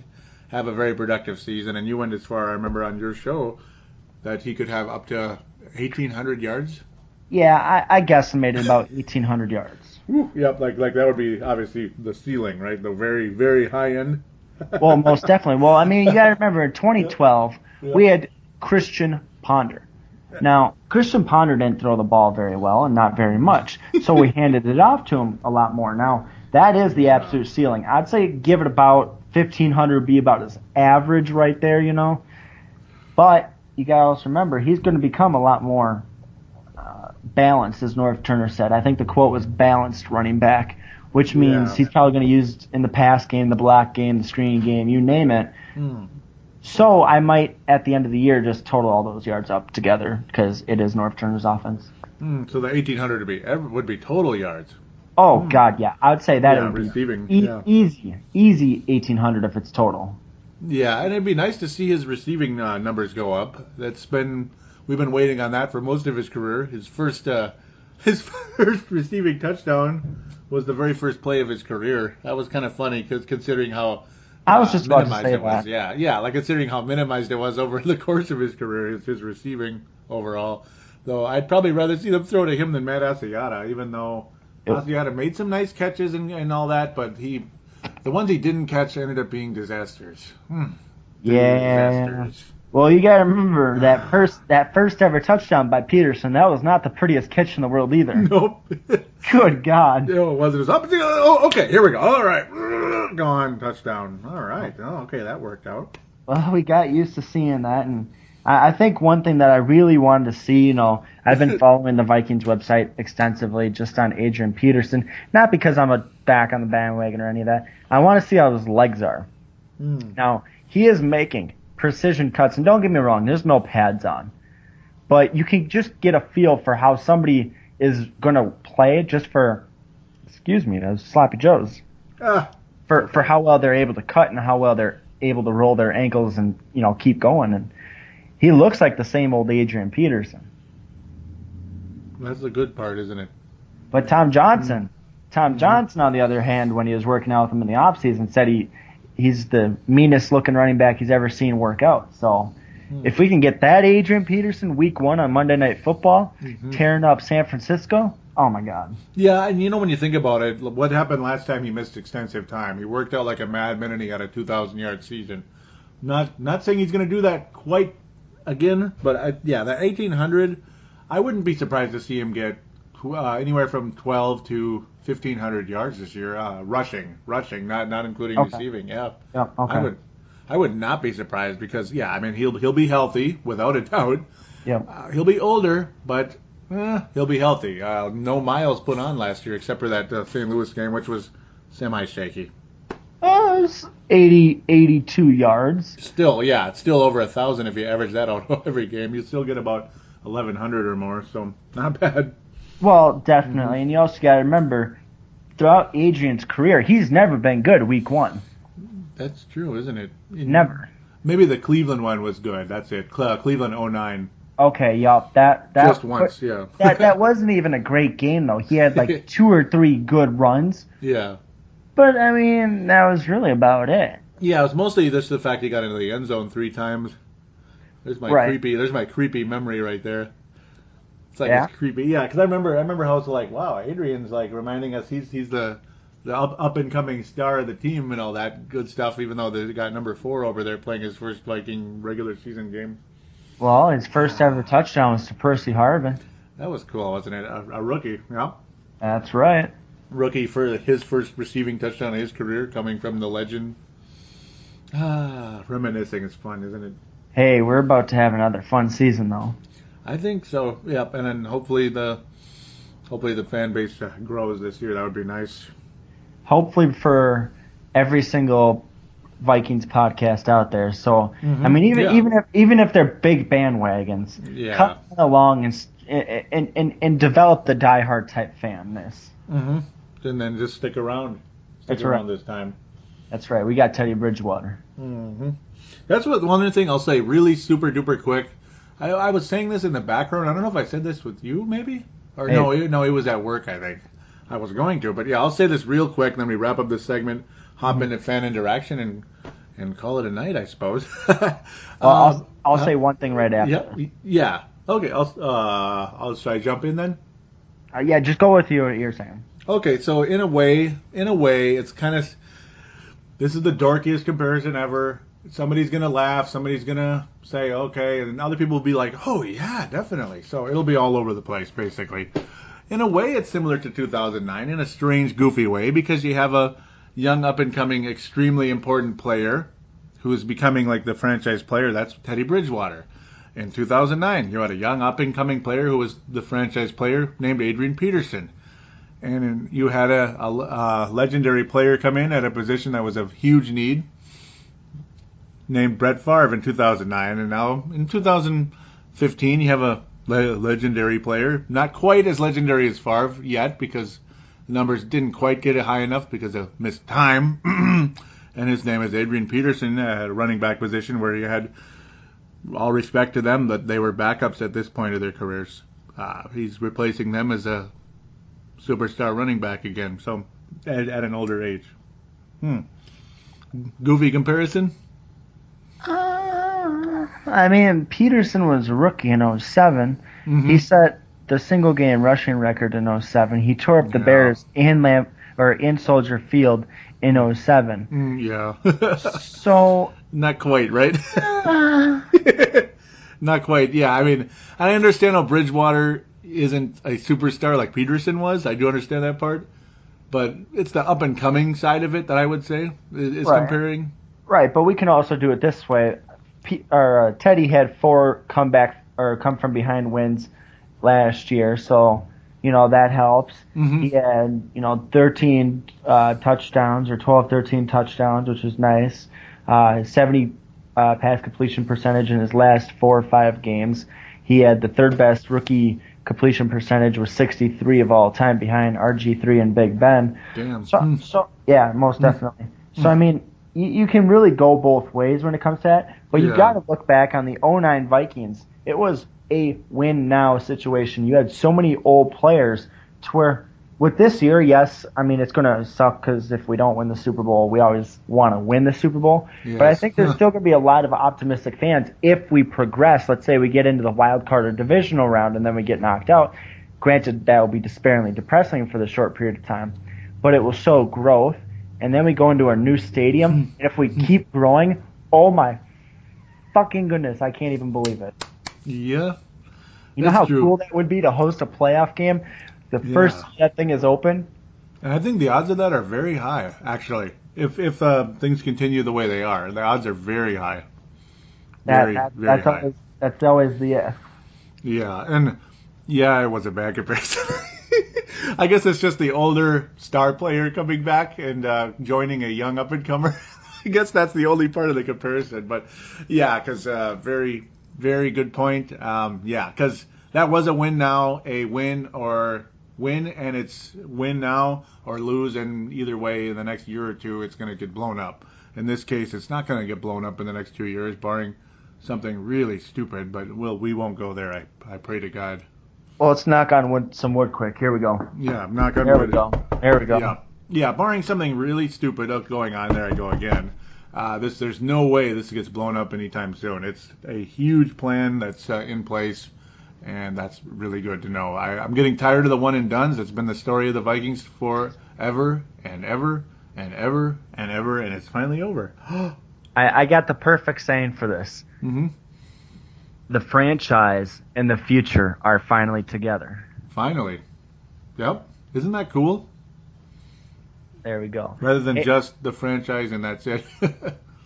have a very productive season. And you went as far, I remember on your show, that he could have up to 1,800 yards. Yeah, I guesstimated about 1,800 yards. Yep, like that would be obviously the ceiling, right? The very, very high end. Well, most definitely. Well, I mean, you got to remember in 2012, we had Christian Ponder. Now, Christian Ponder didn't throw the ball very well and not very much, so we handed it off to him a lot more. Now, that is the absolute ceiling. I'd say give it about 1,500 would be about his average right there, you know. But you got to also remember, he's going to become a lot more balanced, as North Turner said. I think the quote was balanced running back, which means he's probably going to use in the pass game, the block game, the screening game, you name it. So I might, at the end of the year, just total all those yards up together because it is North Turner's offense. So the 1,800 would be total yards. Oh, God, yeah. I would say that would be receiving, easy 1,800 if it's total. Yeah, and it'd be nice to see his receiving numbers go up. We've been waiting on that for most of his career. His first receiving touchdown was the very first play of his career. That was kind of funny because considering how I was just about to say it was. Yeah, like considering how minimized it was over the course of his career, his receiving overall. Though I'd probably rather see them throw to him than Matt Asiata, even though Asiata made some nice catches and all that, but the ones he didn't catch ended up being disasters. Disasters. Well, you got to remember that first ever touchdown by Peterson. That was not the prettiest catch in the world either. Nope. Good God. No, it wasn't. It was up. Oh, okay, here we go. All right, gone, touchdown. All right. Oh, okay, that worked out. Well, we got used to seeing that, and I think one thing that I really wanted to see, you know, I've been following the Vikings website extensively just on Adrian Peterson, not because I'm back on the bandwagon or any of that. I want to see how his legs are. Now, he is making precision cuts, and don't get me wrong, there's no pads on, but you can just get a feel for how somebody is going to play just for, those sloppy joes, for how well they're able to cut and how well they're able to roll their ankles and, you know, keep going. And he looks like the same old Adrian Peterson. That's the good part, isn't it? But Tom Johnson, on the other hand, when he was working out with him in the offseason, said he's the meanest looking running back he's ever seen work out. So if we can get that Adrian Peterson week 1 on Monday Night Football, tearing up San Francisco, oh my God. Yeah, and when you think about it, what happened last time he missed extensive time? He worked out like a madman and he had a 2,000-yard season. Not saying he's going to do that quite again, but that 1,800, I wouldn't be surprised to see him get anywhere from 12 to 1,500 yards this year, rushing, not including receiving. Yeah, okay. I would not be surprised because he'll be healthy without a doubt. Yeah, he'll be older, but he'll be healthy. No miles put on last year except for that St. Louis game, which was semi-shaky. It was 82 yards. Still, it's still over 1,000 if you average that out every game. You still get about 1,100 or more, so not bad. Well, definitely. And you also got to remember, throughout Adrian's career, he's never been good week 1. That's true, isn't it? Never. Maybe the Cleveland one was good. That's it. Cleveland 09. Okay, yup. That just once, yeah. that wasn't even a great game, though. He had like 2 or 3 good runs. Yeah. But, I mean, that was really about it. Yeah, it was mostly just the fact he got into the end zone 3 times. There's my creepy memory right there. It's like it's creepy. Yeah, because I remember how it's like, wow, Adrian's like reminding us he's the up and coming star of the team and all that good stuff. Even though they got number 4 over there playing his first Viking regular season game. Well, his first ever touchdown was to Percy Harvin. That was cool, wasn't it? A rookie. Yeah. That's right. Rookie for his first receiving touchdown of his career, coming from the legend. Reminiscing is fun, isn't it? Hey, we're about to have another fun season, though. I think so. Yep, and then hopefully the fan base grows this year. That would be nice. Hopefully for every single Vikings podcast out there. So I mean, even if they're big bandwagons, come along and develop the diehard type fanness. Mm-hmm. And then just stick around. Stick around this time. That's right. We got Teddy Bridgewater. Mm-hmm. That's one other thing I'll say really super duper quick. I was saying this in the background. I don't know if I said this with you, maybe? Or no, it was at work, I think. I was going to. But yeah, I'll say this real quick, and then we wrap up this segment, hop into fan interaction, and call it a night, I suppose. I'll say one thing right after. Yeah. Okay. Should I jump in then? Yeah, just go with what you're saying. Okay, so in a way, it's kind of, this is the dorkiest comparison ever. Somebody's going to laugh, somebody's going to say, okay, and other people will be like, oh, yeah, definitely. So it'll be all over the place, basically. In a way, it's similar to 2009 in a strange, goofy way, because you have a young, up-and-coming, extremely important player who is becoming like the franchise player. That's Teddy Bridgewater. In 2009, you had a young, up-and-coming player who was the franchise player named Adrian Peterson. And you had a legendary player come in at a position that was of huge need, named Brett Favre in 2009. And now in 2015, you have a legendary player. Not quite as legendary as Favre yet, because the numbers didn't quite get it high enough because of missed time. And his name is Adrian Peterson at a running back position where you had all respect to them, that they were backups at this point of their careers. He's replacing them as a superstar running back again, so at an older age. Goofy comparison? I mean, Peterson was a rookie in 07. Mm-hmm. He set the single game rushing record in 07. He tore up the Bears in Soldier Field in 07. Yeah. So not quite, right? Not quite. Yeah, I mean, I understand how Bridgewater isn't a superstar like Peterson was. I do understand that part. But it's the up-and-coming side of it that I would say is comparing. Right, but we can also do it this way. Teddy had 4 come from behind wins last year, so that helps. Mm-hmm. He had 13 touchdowns or 13 touchdowns, which is nice. 70 pass completion percentage in his last 4 or 5 games. He had the 3rd best rookie completion percentage with 63 of all time behind RG3 and Big Ben. Damn. So yeah, most definitely. So I mean, you can really go both ways when it comes to that, but you got to look back on the 09 Vikings. It was a win now situation. You had so many old players to where With this year, yes. I mean, it's going to suck because if we don't win the Super Bowl, we always want to win the Super Bowl. Yes. But I think there's still going to be a lot of optimistic fans if we progress. Let's say we get into the wild card or divisional round and then we get knocked out. Granted, that will be despairingly depressing for the short period of time, but it will show growth. And then we go into our new stadium, and if we keep growing, oh my fucking goodness, I can't even believe it. Yeah. You know how cool that would be to host a playoff game? The first that thing is open. And I think the odds of that are very high, actually. If things continue the way they are, the odds are very high. Very high. That's always the Yeah, and it was a bad comparison. I guess it's just the older star player coming back and joining a young up-and-comer. I guess that's the only part of the comparison. But, yeah, because very, very good point. Because that was a win now, a win or win, and it's win now or lose, and either way, in the next year or two, it's going to get blown up. In this case, it's not going to get blown up in the next 2 years, barring something really stupid, but we won't go there. I pray to God. Well, let's knock on wood, some wood quick. Here we go. Yeah, knock on there wood. There we go. Yeah, barring something really stupid going on, there I go again. There's no way this gets blown up anytime soon. It's a huge plan that's in place, and that's really good to know. I'm getting tired of the one and dones. It's been the story of the Vikings forever and ever and ever and ever, and it's finally over. I got the perfect saying for this. Mm-hmm. The franchise and the future are finally together. Finally. Yep. Isn't that cool? There we go. Rather than just the franchise and that's it.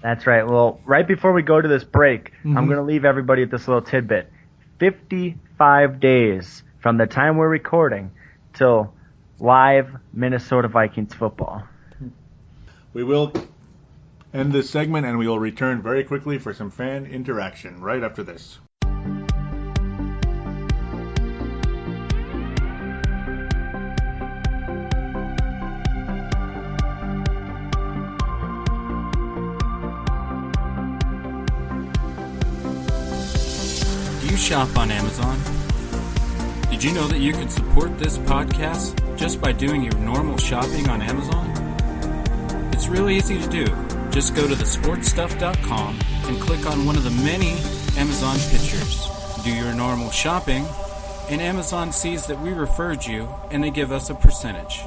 That's right. Well, right before we go to this break, I'm going to leave everybody with this little tidbit. 55 days from the time we're recording till live Minnesota Vikings football. We will end this segment and we will return very quickly for some fan interaction right after this. Do you shop on Amazon? Did you know that you can support this podcast just by doing your normal shopping on Amazon? It's really easy to do. Just go to thesportstuff.com and click on one of the many Amazon pictures. Do your normal shopping, and Amazon sees that we referred you, and they give us a percentage.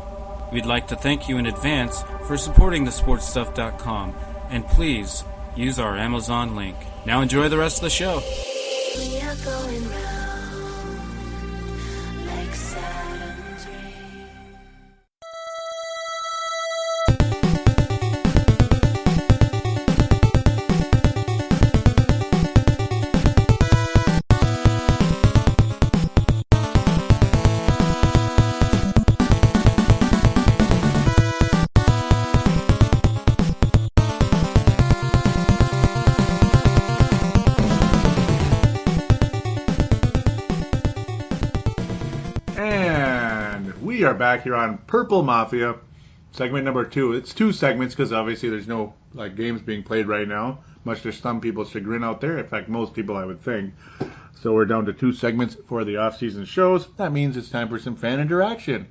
We'd like to thank you in advance for supporting thesportstuff.com, and please use our Amazon link. Now enjoy the rest of the show. We are going round like Saturn's ring. We are back here on Purple Mafia, segment number 2. It's 2 segments because obviously there's no games being played right now, much to some people's chagrin out there. In fact, most people, I would think. So we're down to 2 segments for the off-season shows. That means it's time for some fan interaction.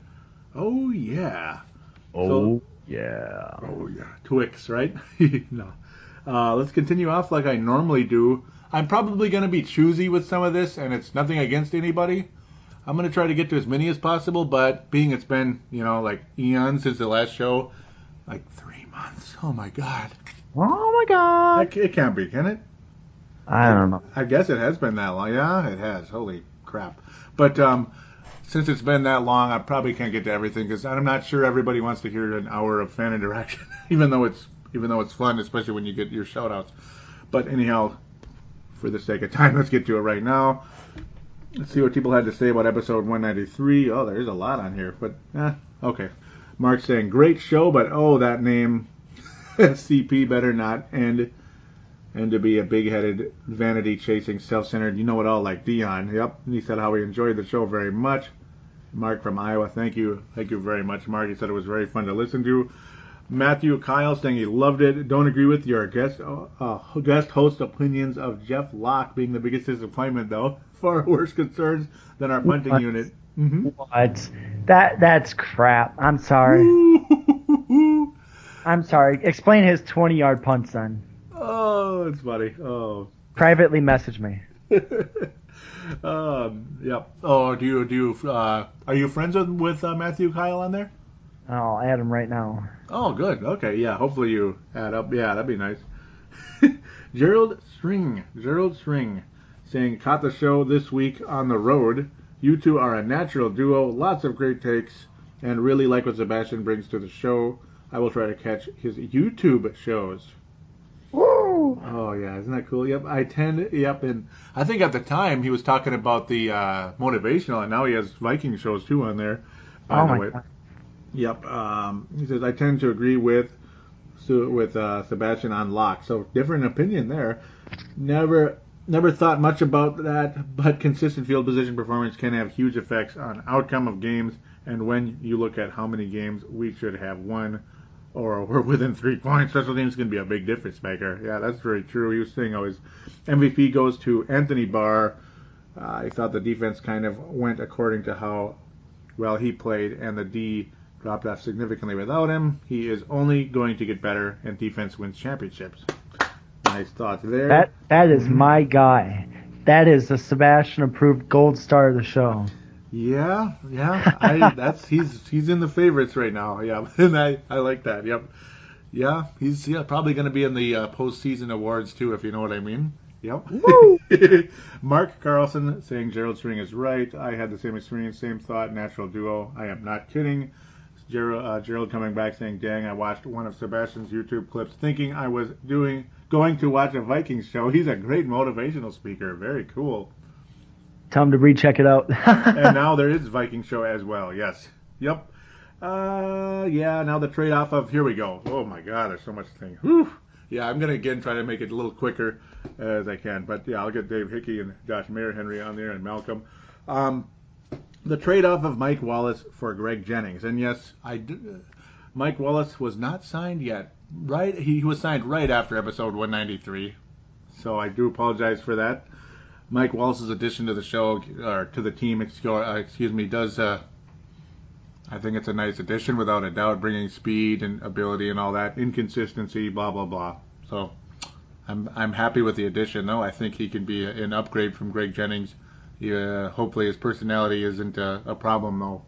Oh yeah. Yeah. Twix, right? No. Let's continue off like I normally do. I'm probably going to be choosy with some of this, and it's nothing against anybody. I'm going to try to get to as many as possible, but being it's been, eons since the last show, 3 months. Oh, my God. Oh, my God. It can't be, can it? I don't know. I guess it has been that long. Yeah, it has. Holy crap. But since it's been that long, I probably can't get to everything because I'm not sure everybody wants to hear an hour of fan interaction, even though it's fun, especially when you get your shout-outs. But anyhow, for the sake of time, let's get to it right now. Let's see what people had to say about episode 193. Oh, there's a lot on here, but okay. Mark's saying, great show, but that name, CP, better not end and to be a big-headed, vanity-chasing, self-centered, you-know-it-all like Dion. Yep, and he said how he enjoyed the show very much. Mark from Iowa, thank you very much, Mark. He said it was very fun to listen to. Matthew Kyle saying he loved it. Don't agree with your guest host opinions of Jeff Locke being the biggest disappointment, though. Far worse concerns than our punting unit. Mm-hmm. What? That's crap. I'm sorry. I'm sorry. Explain his 20-yard punts then. Oh, it's funny. Oh. Privately message me. Yep. Oh, are you friends with Matthew Kyle on there? Oh, I'll add him right now. Oh, good. Okay, yeah. Hopefully you add up. Yeah, that'd be nice. Gerald String, saying, caught the show this week on the road. You two are a natural duo. Lots of great takes, and really like what Sebastian brings to the show. I will try to catch his YouTube shows. Woo! Oh, yeah. Isn't that cool? Yep. And I think at the time he was talking about the motivational, and now he has Viking shows too on there. Oh, my God. Yep. He says, I tend to agree with Sebastian on Locke. So different opinion there. Never thought much about that, but consistent field position performance can have huge effects on outcome of games. And when you look at how many games we should have won or we're within 3 points, special teams can be a big difference maker. Yeah, that's very true. He was saying how his MVP goes to Anthony Barr. I thought the defense kind of went according to how well he played, and the D dropped off significantly without him. He is only going to get better, and defense wins championships. Nice thoughts there. That is my guy. That is the Sebastian-approved gold star of the show. Yeah. He's in the favorites right now. Yeah, and I like that. Yep. Yeah, he's probably going to be in the postseason awards too, if you know what I mean. Yep. Mark Carlson saying Gerald String is right. I had the same experience, same thought, natural duo. I am not kidding. Gerald coming back saying, dang, I watched one of Sebastian's YouTube clips thinking I was going to watch a Vikings show. He's a great motivational speaker. Very cool. Tell him to recheck it out. And now there is Viking show as well. Yes. Yep. Now the trade-off of, here we go. Oh my God, there's so much thing. Whew. Yeah, I'm going to again try to make it a little quicker as I can. But yeah, I'll get Dave Hickey and Josh Mayer-Henry on there and Malcolm. The trade-off of Mike Wallace for Greg Jennings. And yes, Mike Wallace was not signed yet. Right? He was signed right after episode 193. So I do apologize for that. Mike Wallace's addition to the show, or to the team, does, I think it's a nice addition without a doubt, bringing speed and ability and all that, inconsistency, blah, blah, blah. So I'm happy with the addition, though. I think he can be an upgrade from Greg Jennings. Hopefully his personality isn't a problem, though.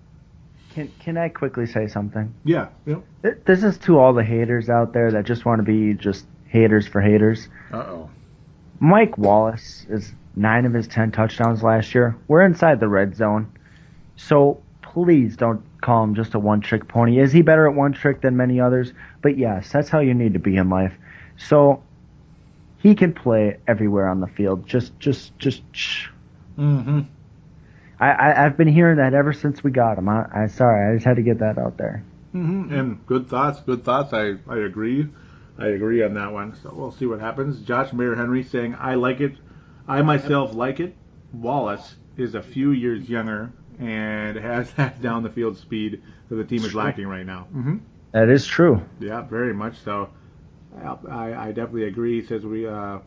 Can I quickly say something? Yeah. Yep. This is to all the haters out there that just want to be just haters for haters. Uh-oh. Mike Wallace is 9 of his 10 touchdowns last year. We're inside the red zone. So please don't call him just a one-trick pony. Is he better at one trick than many others? But yes, that's how you need to be in life. So he can play everywhere on the field. Just shh. Mm-hmm. I've been hearing that ever since we got him. I sorry, I just had to get that out there. Mm-hmm. And good thoughts. I agree. I agree on that one. So we'll see what happens. Josh Mayer-Henry saying, I like it. I myself like it. Wallace is a few years younger and has that down the field speed that the team is lacking right now. Mm-hmm. That is true. Yeah, very much so. I definitely agree. He says we have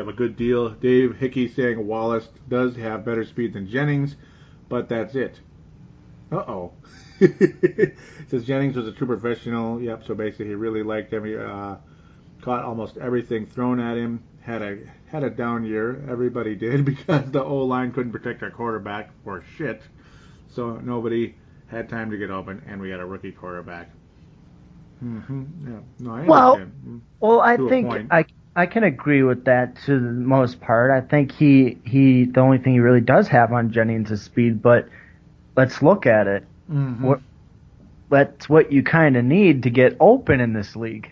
a good deal. Dave Hickey saying Wallace does have better speed than Jennings, but that's it. Uh-oh. Says Jennings was a true professional. Yep, so basically he really liked him. He caught almost everything thrown at him. Had a down year. Everybody did because the O-line couldn't protect our quarterback for shit. So nobody had time to get open, and we had a rookie quarterback. Mm-hmm. Yeah. No, I understand. I think I can agree with that to the most part. I think he the only thing he really does have on Jennings is speed, but let's look at it. Mm-hmm. That's what you kind of need to get open in this league.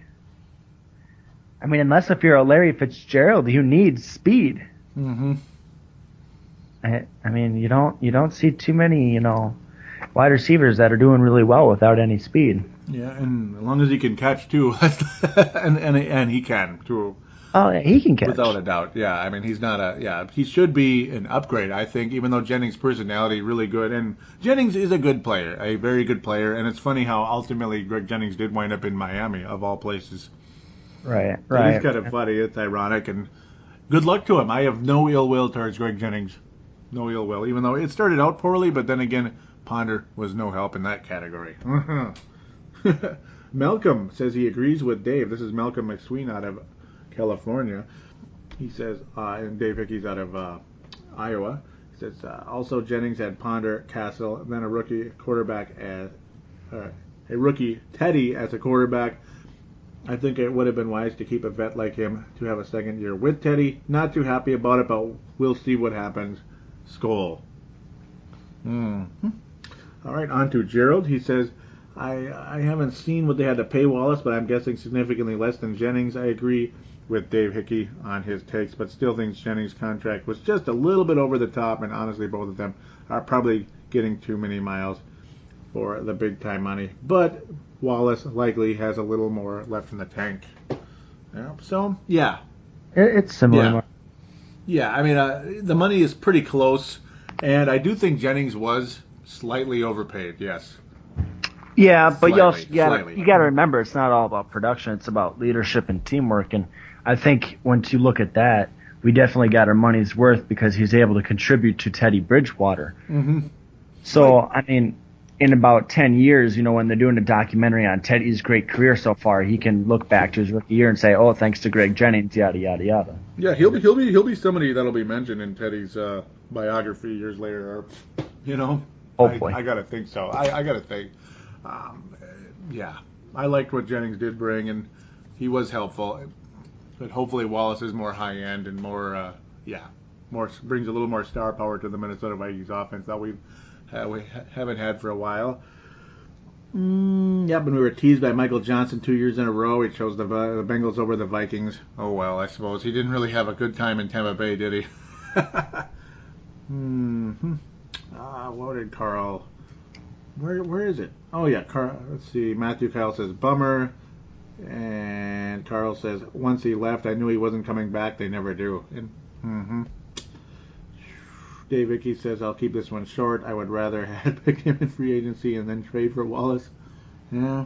I mean, unless if you're a Larry Fitzgerald, you need speed. Mm-hmm. I mean, you don't see too many, wide receivers that are doing really well without any speed. Yeah, and as long as he can catch too, and he can too. Oh, yeah, he can catch without a doubt. Yeah, I mean he should be an upgrade. I think, even though Jennings' personality really good, and Jennings is a good player, a very good player, and it's funny how ultimately Greg Jennings did wind up in Miami of all places. Right. It's kind of funny. It's ironic, and good luck to him. I have no ill will towards Greg Jennings. No ill will, even though it started out poorly, but then again, Ponder was no help in that category. Malcolm says he agrees with Dave. This is Malcolm McSween out of California. He says, and Dave Hickey's out of Iowa. He says, also Jennings had Ponder, Castle, and then a rookie Teddy as a quarterback. I think it would have been wise to keep a vet like him to have a second year with Teddy. Not too happy about it, but we'll see what happens. Skol. Mm-hmm. All right, on to Gerald. He says, I haven't seen what they had to pay Wallace, but I'm guessing significantly less than Jennings. I agree with Dave Hickey on his takes, but still think Jennings' contract was just a little bit over the top, and honestly, both of them are probably getting too many miles for the big-time money. But Wallace likely has a little more left in the tank. Yeah, so, yeah. It's similar. Yeah, I mean, the money is pretty close, and I do think Jennings was slightly overpaid, yes. Yeah, but Slightly. you got to remember, it's not all about production. It's about leadership and teamwork. And I think once you look at that, we definitely got our money's worth because he's able to contribute to Teddy Bridgewater. Mm-hmm. So, I mean, in about 10 years, when they're doing a documentary on Teddy's great career so far, he can look back to his rookie year and say, oh, thanks to Greg Jennings, yada, yada, yada. Yeah, he'll be somebody that'll be mentioned in Teddy's biography years later, Hopefully. I gotta think so. I gotta think. Yeah, I liked what Jennings did bring, and he was helpful. But hopefully Wallace is more high end and more brings a little more star power to the Minnesota Vikings offense that we haven't had for a while. Yep, and we were teased by Michael Johnson 2 years in a row. He chose the Bengals over the Vikings. Oh well, I suppose he didn't really have a good time in Tampa Bay, did he? Mm-hmm. What did Carl? Where is it? Oh yeah, Carl. Let's see. Matthew Kyle says bummer, and Carl says once he left, I knew he wasn't coming back. They never do. And, Dave Hickey says I'll keep this one short. I would rather have picked him in free agency and then trade for Wallace. Yeah.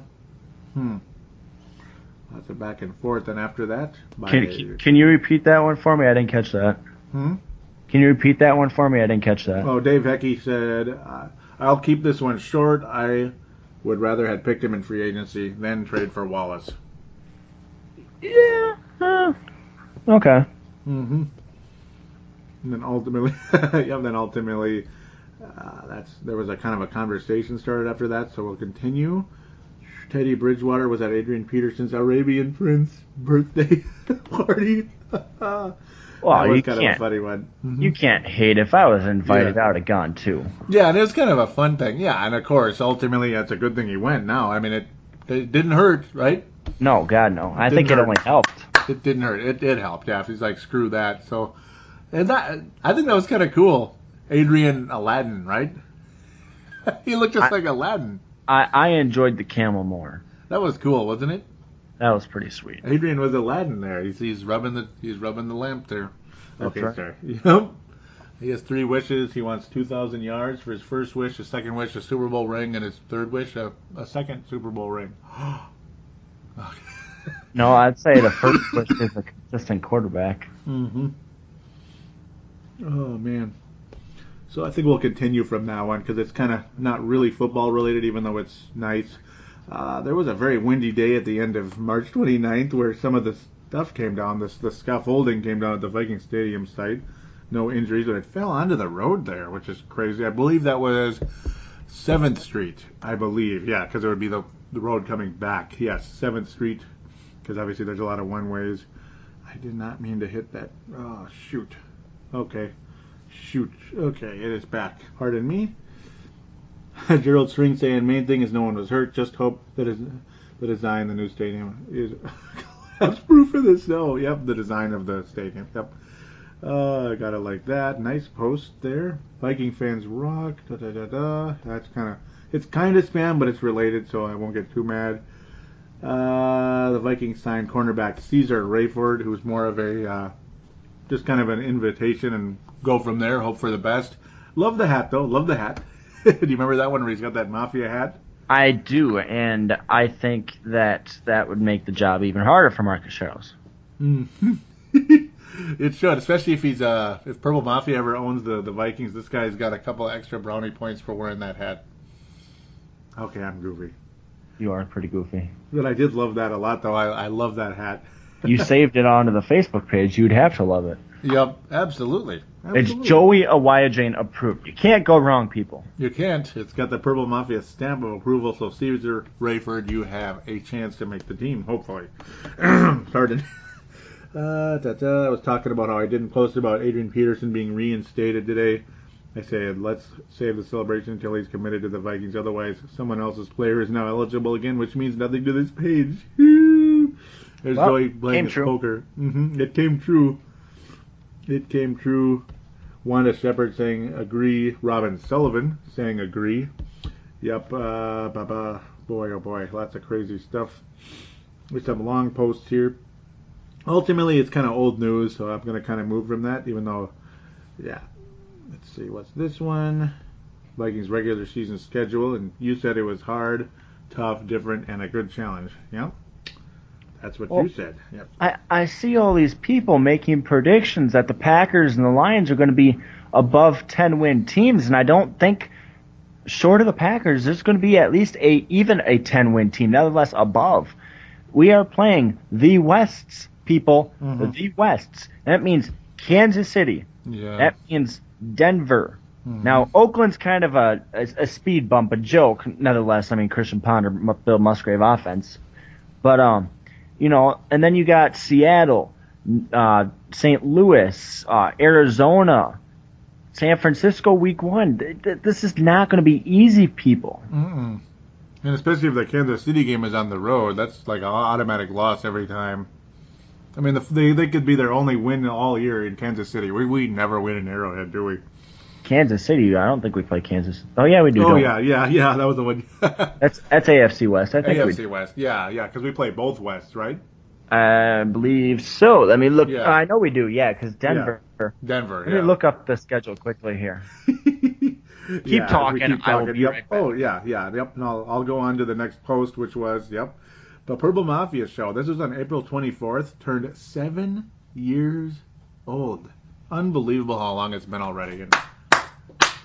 That's a back and forth. And after that, can you repeat that one for me? I didn't catch that. Can you repeat that one for me? I didn't catch that. Oh, Dave Hickey said, I'll keep this one short. I would rather have picked him in free agency than trade for Wallace. Yeah. Okay. Mm-hmm. And then ultimately, there was a kind of a conversation started after that, so we'll continue. Teddy Bridgewater was at Adrian Peterson's Arabian Prince birthday party. Well, that was you kind can't, of a funny one. Mm-hmm. You can't hate. If I was invited, I would have gone too. Yeah, and it was kind of a fun thing. Yeah, and of course, ultimately, that's a good thing he went now. I mean, it didn't hurt, right? No, God, no. I think it only helped. It didn't hurt. It helped, yeah. He's like, screw that. So, and I think that was kind of cool. Adrian Aladdin, right? He looked just like Aladdin. I enjoyed the camel more. That was cool, wasn't it? That was pretty sweet. Adrian was Aladdin there. He's rubbing the lamp there. That's okay, right. sorry. Yep. He has 3 wishes. He wants 2,000 yards for his first wish. His second wish, a Super Bowl ring, and his third wish, a second Super Bowl ring. No, I'd say the first wish is a consistent quarterback. Mm-hmm. Oh man. So I think we'll continue from now on because it's kind of not really football related, even though it's nice. There was a very windy day at the end of March 29th where some of the stuff came down. The scaffolding came down at the Viking Stadium site. No injuries, but it fell onto the road there, which is crazy. I believe that was 7th Street, I believe. Yeah, because it would be the road coming back. Yes, 7th Street, because obviously there's a lot of one-ways. I did not mean to hit that. Oh, shoot. Okay. Shoot. Okay, it is back. Pardon me. Gerald String saying, main thing is no one was hurt. Just hope that the design of the new stadium is collapse-proof for the snow. Yep, the design of the stadium. Yep. I got it like that. Nice post there. Viking fans rock. Da da da da. That's it's kind of spam, but it's related, so I won't get too mad. The Vikings signed cornerback Cesar Rayford, who's more of a just kind of an invitation and go from there. Hope for the best. Love the hat though. Love the hat. Do you remember that one where he's got that mafia hat? I do, and I think that would make the job even harder for Marcus Sherrills. Mm-hmm. It should, especially if Purple Mafia ever owns the Vikings. This guy's got a couple extra brownie points for wearing that hat. Okay, I'm goofy. You are pretty goofy. But I did love that a lot, though. I love that hat. You saved it onto the Facebook page. You'd have to love it. Yep, absolutely. It's Joey Awayajane approved. You can't go wrong, people. You can't. It's got the Purple Mafia stamp of approval, so Caesar Rayford, you have a chance to make the team, hopefully. Pardon. I was talking about how I didn't post about Adrian Peterson being reinstated today. I said, let's save the celebration until he's committed to the Vikings. Otherwise, someone else's player is now eligible again, which means nothing to this page. There's Joey playing his poker. It came true. It came true. Wanda Shepard saying agree. Robin Sullivan saying agree. Yep. Boy, oh boy. Lots of crazy stuff. There's some long posts here. Ultimately, it's kind of old news, so I'm going to kind of move from that, even though, yeah. Let's see, what's this one? Vikings regular season schedule, and you said it was hard, tough, different, and a good challenge. Yep. That's what you said. Yep. I see all these people making predictions that the Packers and the Lions are going to be above 10-win teams, and I don't think, short of the Packers, there's going to be at least even a 10-win team, nevertheless above. We are playing the Wests, people, the Wests. That means Kansas City. Yeah. That means Denver. Now, Oakland's kind of a speed bump, a joke, nevertheless. I mean, Christian Ponder, Bill Musgrave offense. But, you know, and then you got Seattle, St. Louis, Arizona, San Francisco week 1. This is not going to be easy, people. And especially if the Kansas City game is on the road, that's like an automatic loss every time. I mean, they could be their only win all year in Kansas City. We never win in Arrowhead, do we? Kansas City, I don't think we play Kansas. Oh, yeah, we do. Oh, yeah, that was the one. That's AFC West. I think AFC West, yeah, because we play both Wests, right? I believe so. Let me look. Yeah. I know we do, yeah, because Denver. Yeah. Denver, Let me look up the schedule quickly here. Keep talking. I will be right back. Oh, yeah, yep. And I'll go on to the next post, which was, the Purple Mafia show. This was on April 24th, turned 7 years old. Unbelievable how long it's been already.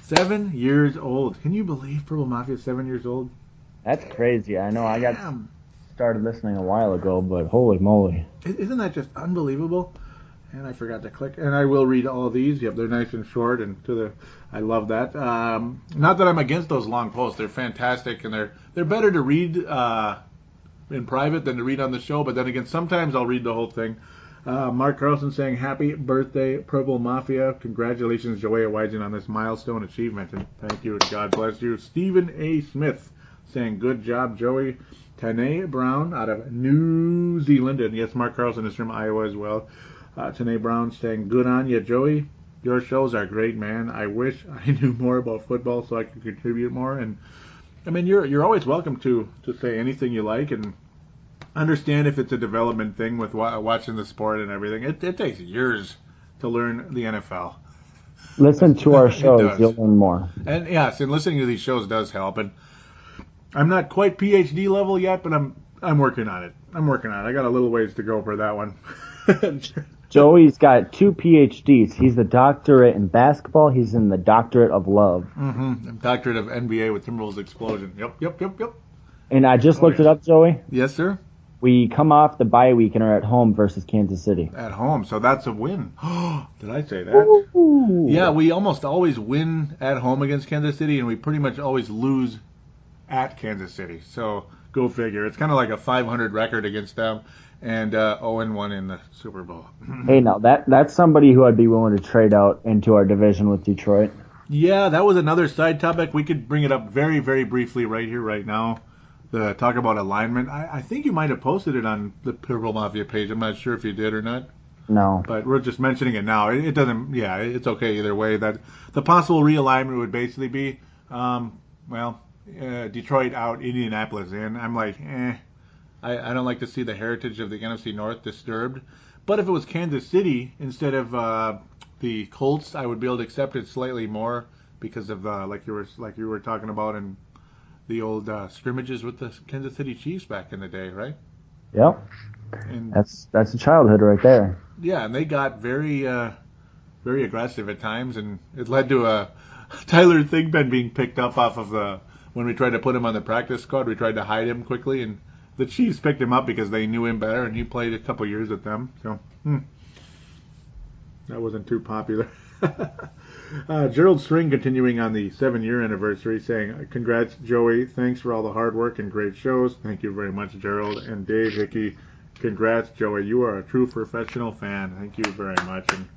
7 years old. Can you believe Purple Mafia is 7 years old? That's crazy. I know. I got started listening a while ago, but holy moly. Isn't that just unbelievable? And I forgot to click. And I will read all of these. Yep, they're nice and short, and I love that. Not that I'm against those long posts. They're fantastic, and they're better to read in private than to read on the show. But then again, sometimes I'll read the whole thing. Mark Carlson saying, happy birthday, Purple Mafia. Congratulations, Joey Awayajane, on this milestone achievement. And thank you, and God bless you. Stephen A. Smith saying, good job, Joey. Tanae Brown out of New Zealand. And yes, Mark Carlson is from Iowa as well. Tanae Brown saying, good on you, Joey. Your shows are great, man. I wish I knew more about football so I could contribute more. And I mean, you're always welcome to say anything you like, and understand if it's a development thing with watching the sport and everything. It takes years to learn the NFL. Listen to our shows. You'll learn more. And yes, and listening to these shows does help. And I'm not quite PhD level yet, but I'm working on it. I got a little ways to go for that one. Joey's got 2 PhDs. He's the doctorate in basketball. He's in the doctorate of love. Doctorate of NBA with Timberwolves Explosion. Yep. And I just looked it up, Joey. Yes, sir. We come off the bye week and are at home versus Kansas City. At home, so that's a win. Did I say that? Ooh. Yeah, we almost always win at home against Kansas City, and we pretty much always lose at Kansas City. So go figure. It's kind of like a 500 record against them, and 0-1 in the Super Bowl. Hey, now that's somebody who I'd be willing to trade out into our division with Detroit. Yeah, that was another side topic. We could bring it up very, very briefly right here, right now. The talk about alignment. I think you might have posted it on the Purple Mafia page. I'm not sure if you did or not. No. But we're just mentioning it now. It doesn't, it's okay either way. That the possible realignment would basically be, Detroit out, Indianapolis in. I'm like, I don't like to see the heritage of the NFC North disturbed. But if it was Kansas City instead of the Colts, I would be able to accept it slightly more because of like you were talking about in the old scrimmages with the Kansas City Chiefs back in the day, right? Yep. And That's a childhood right there. yeah, and they got very aggressive at times, and it led to a Tyler Thigpen being picked up off of when we tried to put him on the practice squad. We tried to hide him quickly, and the Chiefs picked him up because they knew him better, and he played a couple years with them. So that wasn't too popular. Gerald String continuing on the 7-year anniversary, saying, "Congrats, Joey. Thanks for all the hard work and great shows." Thank you very much, Gerald. And Dave Hickey, "Congrats, Joey. You are a true professional fan." Thank you very much. And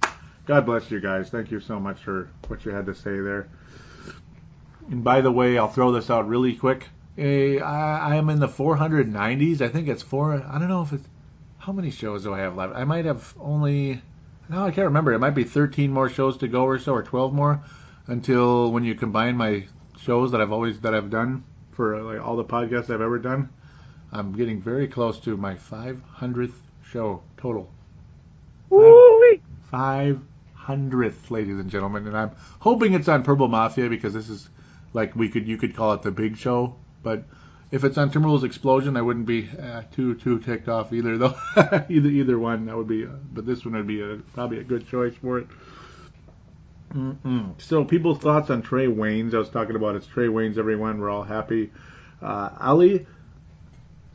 God bless you guys. Thank you so much for what you had to say there. And by the way, I'll throw this out really quick. I am in the 490s. I think it's I don't know if it's, how many shows do I have left? I might have only, no, I can't remember. It might be 13 more shows to go or so, or 12 more, until when you combine my shows that I've done for like all the podcasts I've ever done. I'm getting very close to my 500th show total. Woo-wee. 500th, ladies and gentlemen, and I'm hoping it's on Purple Mafia because this is like you could call it the big show, but if it's on Timberwolves Explosion, I wouldn't be too ticked off either, though. either one, that would be, but this one would be probably a good choice for it. So, people's thoughts on Trey Waynes. I was talking about it's Trey Waynes, everyone. We're all happy. Ali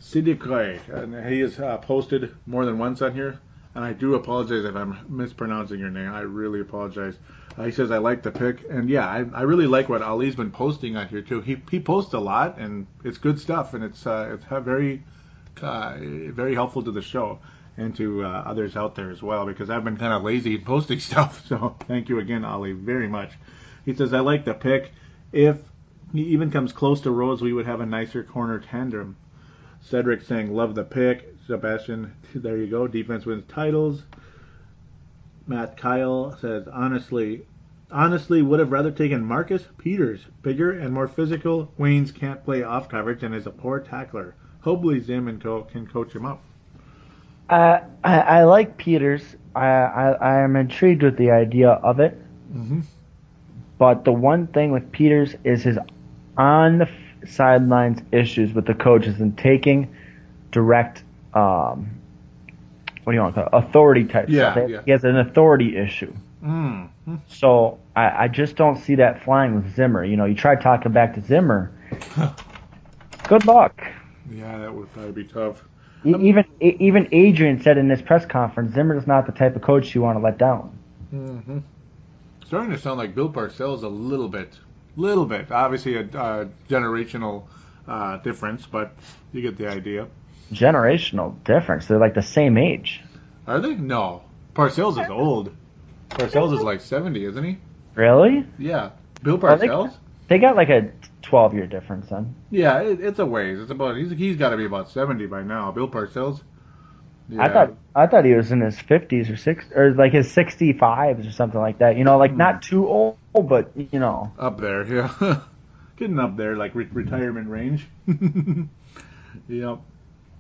Siddiqui, and he has posted more than once on here, and I do apologize if I'm mispronouncing your name. I really apologize. He says, "I like the pick," and yeah, I really like what Ali's been posting on here too. He posts a lot, and it's good stuff, and it's very helpful to the show and to others out there as well, because I've been kind of lazy in posting stuff. So thank you again, Ali, very much. He says, "I like the pick. If he even comes close to Rose, we would have a nicer corner tandem." Cedric saying, "Love the pick." Sebastian, there you go. Defense wins titles. Matt Kyle says, honestly, would have rather taken Marcus Peters. Bigger and more physical. Waynes can't play off coverage and is a poor tackler. Hopefully Zim and can coach him up. I like Peters. I am intrigued with the idea of it. Mm-hmm. But the one thing with Peters is his on the sidelines issues with the coaches and taking direct what do you want to call it? Authority type stuff. Yeah. He has an authority issue. Mm-hmm. So I just don't see that flying with Zimmer. You know, you try talking back to Zimmer. Good luck. Yeah, that would probably be tough. Even Adrian said in this press conference, Zimmer's not the type of coach you want to let down. Mm-hmm. Starting to sound like Bill Parcells a little bit. Obviously a generational difference, but you get the idea. Generational difference. They're like the same age. Are they? No. Parcells is old. Parcells is like 70, isn't he? Really? Yeah. Bill Parcells? They got like a 12-year difference then. Yeah, it's a ways. It's about he's got to be about 70 by now. Bill Parcells. Yeah. I thought he was in his 50s or 60s or like his 65s or something like that. You know, like not too old, but you know. Up there, yeah. Getting up there, like retirement range. Yep.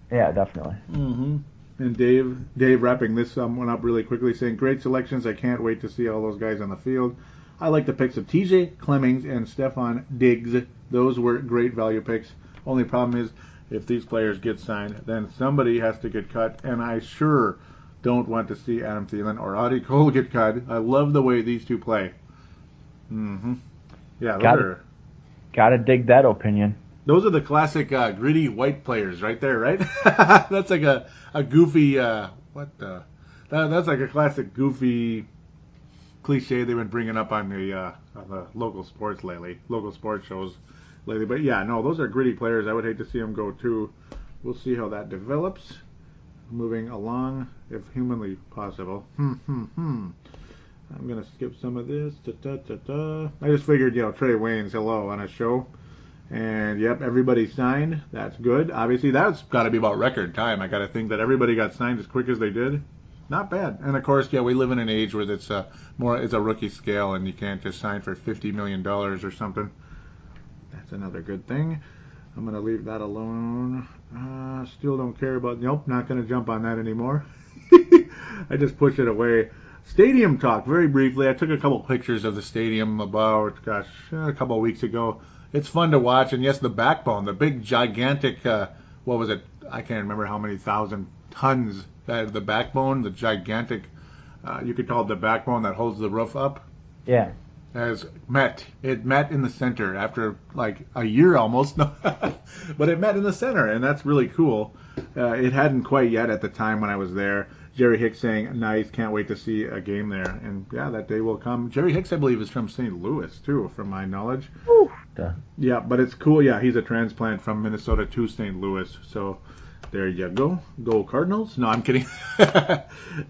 Yeah, definitely. Mm-hmm. And Dave wrapping this one up really quickly, saying, "Great selections. I can't wait to see all those guys on the field. I like the picks of TJ Clemmings and Stephon Diggs. Those were great value picks. Only problem is, if these players get signed, then somebody has to get cut, and I sure don't want to see Adam Thielen or Audie Cole get cut. I love the way these two play." Mm-hmm. Yeah, Gotta dig that opinion. Those are the classic gritty white players right there, right? That's like a goofy, that's like a classic goofy cliche they've been bringing up on the local sports shows lately. But yeah, no, those are gritty players. I would hate to see them go too. We'll see how that develops. Moving along, if humanly possible. I'm going to skip some of this. I just figured, Trey Waynes, hello, on a show. And, yep, everybody signed. That's good. Obviously, that's got to be about record time. I got to think that everybody got signed as quick as they did. Not bad. And, of course, we live in an age where it's a rookie scale, and you can't just sign for $50 million or something. That's another good thing. I'm going to leave that alone. Still don't care about... Nope, not going to jump on that anymore. I just push it away. Stadium talk, very briefly. I took a couple pictures of the stadium about, a couple of weeks ago. It's fun to watch, and yes, the backbone, the big, gigantic, what was it? I can't remember how many thousand tons. That the backbone, the gigantic, you could call it the backbone that holds the roof up, Yeah. has met. It met in the center after like a year almost, but it met in the center, and that's really cool. It hadn't quite yet at the time when I was there. Jerry Hicks saying, nice, can't wait to see a game there. And yeah, that day will come. Jerry Hicks, I believe, is from St. Louis, too, from my knowledge. Whew. Duh. Yeah, but it's cool. Yeah, he's a transplant from Minnesota to St. Louis. So there you go. Go Cardinals. No, I'm kidding.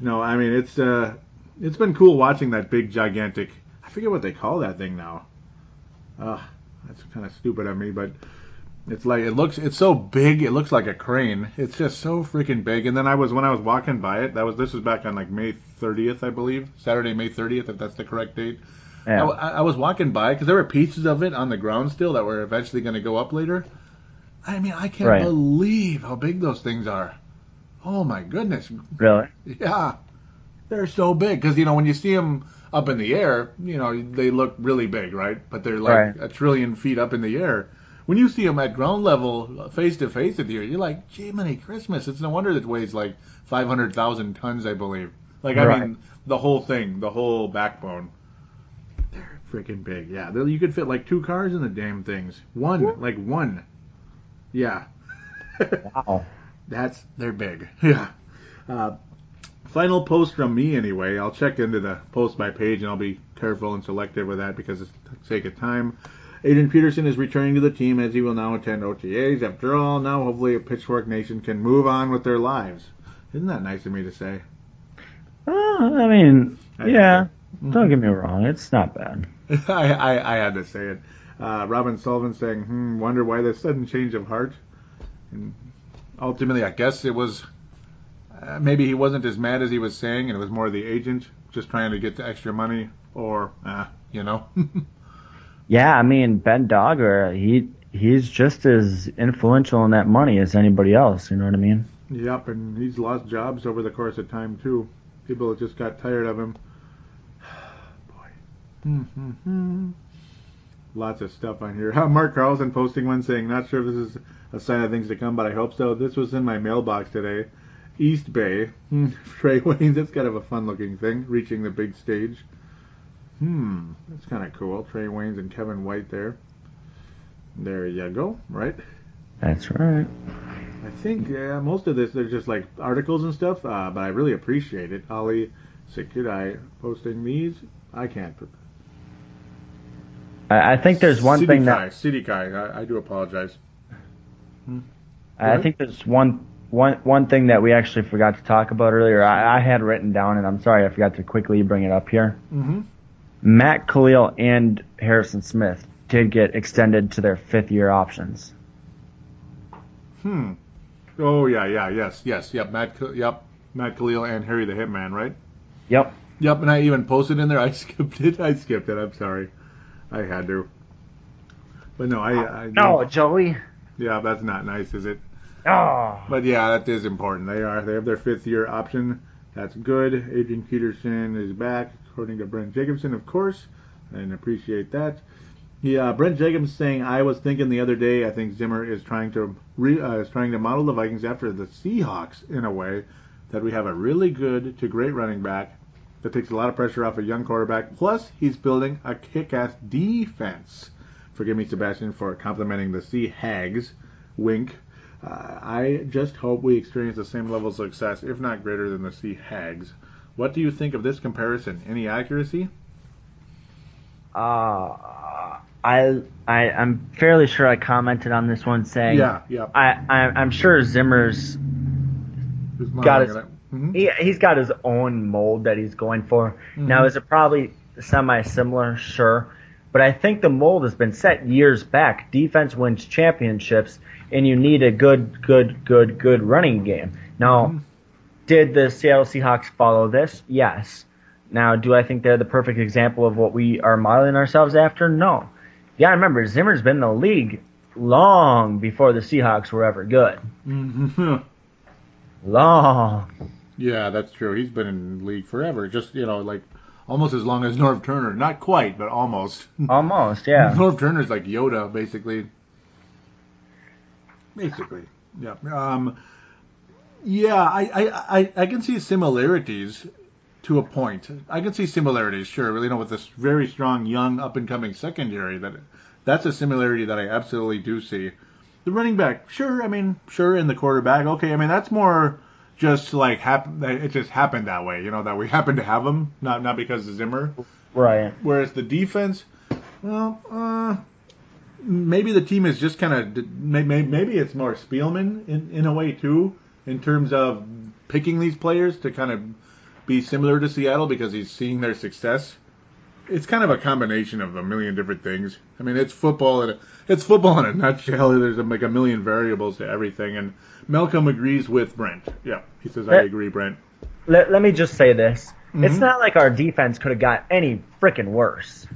No, I mean, it's been cool watching that big, gigantic, I forget what they call that thing now. That's kind of stupid of me, but it's so big, it looks like a crane. It's just so freaking big. And then when I was walking by it, this was back on like May 30th, I believe, Saturday, May 30th, if that's the correct date. Yeah. I was walking by because there were pieces of it on the ground still that were eventually going to go up later. I mean, I can't believe how big those things are. Oh my goodness. Really? Yeah, they're so big because when you see them up in the air, they look really big, right? But they're like a trillion feet up in the air. When you see them at ground level, face to face with you, you're like, Jiminy Christmas! It's no wonder that weighs like 500,000 tons, I believe. Like, I mean, the whole thing, the whole backbone. They're freaking big. Yeah, you could fit like 2 cars in the damn things. One. Yeah. Wow. They're big. Yeah. Final post from me anyway. I'll check into the post by page and I'll be careful and selective with that because it's for the sake of time. Adrian Peterson is returning to the team as he will now attend OTAs. After all, now hopefully Pitchfork Nation can move on with their lives. Isn't that nice of me to say? I mean, yeah. Don't get me wrong. It's not bad. I had to say it. Robin Sullivan saying, wonder why the sudden change of heart. And ultimately, I guess it was, maybe he wasn't as mad as he was saying, and it was more the agent just trying to get the extra money, or, Yeah, I mean, Ben Dogger, he's just as influential in that money as anybody else, you know what I mean? Yep, and he's lost jobs over the course of time, too. People just got tired of him. Boy. Lots of stuff on here. Mark Carlson posting one saying, not sure if this is a sign of things to come, but I hope so. This was in my mailbox today. East Bay. Trey Waynes, that's kind of a fun-looking thing, reaching the big stage. That's kind of cool. Trey Waynes and Kevin White there. There you go, right? That's right. I think most of this, they're just like articles and stuff, but I really appreciate it. Ali Sekudai posting these. I can't. I think there's one thing that... Sidikai, I do apologize. I think there's one thing that we actually forgot to talk about earlier. I had written down, and I'm sorry I forgot to quickly bring it up here. Matt Khalil and Harrison Smith did get extended to their 5th-year options. Oh, yes. Yep, Matt Khalil and Harry the Hitman, right? Yep, and I even posted in there. I skipped it. I'm sorry. I had to. But no, I No, Joey. Yeah, that's not nice, is it? Oh. But yeah, that is important. They have their 5th-year option. That's good. Adrian Peterson is back, according to Brent Jacobson, of course, and appreciate that. Yeah, Brent Jacobs saying, I was thinking the other day, I think Zimmer is trying to model the Vikings after the Seahawks in a way that we have a really good to great running back that takes a lot of pressure off a young quarterback. Plus, he's building a kick-ass defense. Forgive me, Sebastian, for complimenting the Sea Hags. Wink. I just hope we experience the same level of success, if not greater than the Sea Hags. What do you think of this comparison? Any accuracy? I'm fairly sure I commented on this one saying, I'm sure Zimmer's got his, he's got his own mold that he's going for. Now, is it probably semi-similar? Sure. But I think the mold has been set years back. Defense wins championships, and you need a good running game. Now, did the Seattle Seahawks follow this? Yes. Now, do I think they're the perfect example of what we are modeling ourselves after? No. Yeah, remember, Zimmer's been in the league long before the Seahawks were ever good. Long. Yeah, that's true. He's been in the league forever. Just, like almost as long as Norv Turner. Not quite, but almost. Almost, yeah. Norv Turner's like Yoda, basically. Yeah. Yeah, I can see similarities to a point. I can see similarities, sure. With this very strong, young, up-and-coming secondary, that's a similarity that I absolutely do see. The running back, sure. Sure, and the quarterback, okay. That's more just like it just happened that way. That we happen to have them, not because of Zimmer. Right. Whereas the defense, well, maybe the team is just kind of maybe it's more Spielman in a way too, in terms of picking these players to kind of be similar to Seattle because he's seeing their success. It's kind of a combination of a million different things. It's football. It's football in a nutshell. There's like a million variables to everything. And Malcolm agrees with Brent. Yeah, he says, I agree, Brent. Let me just say this. Mm-hmm. It's not like our defense could have got any freaking worse.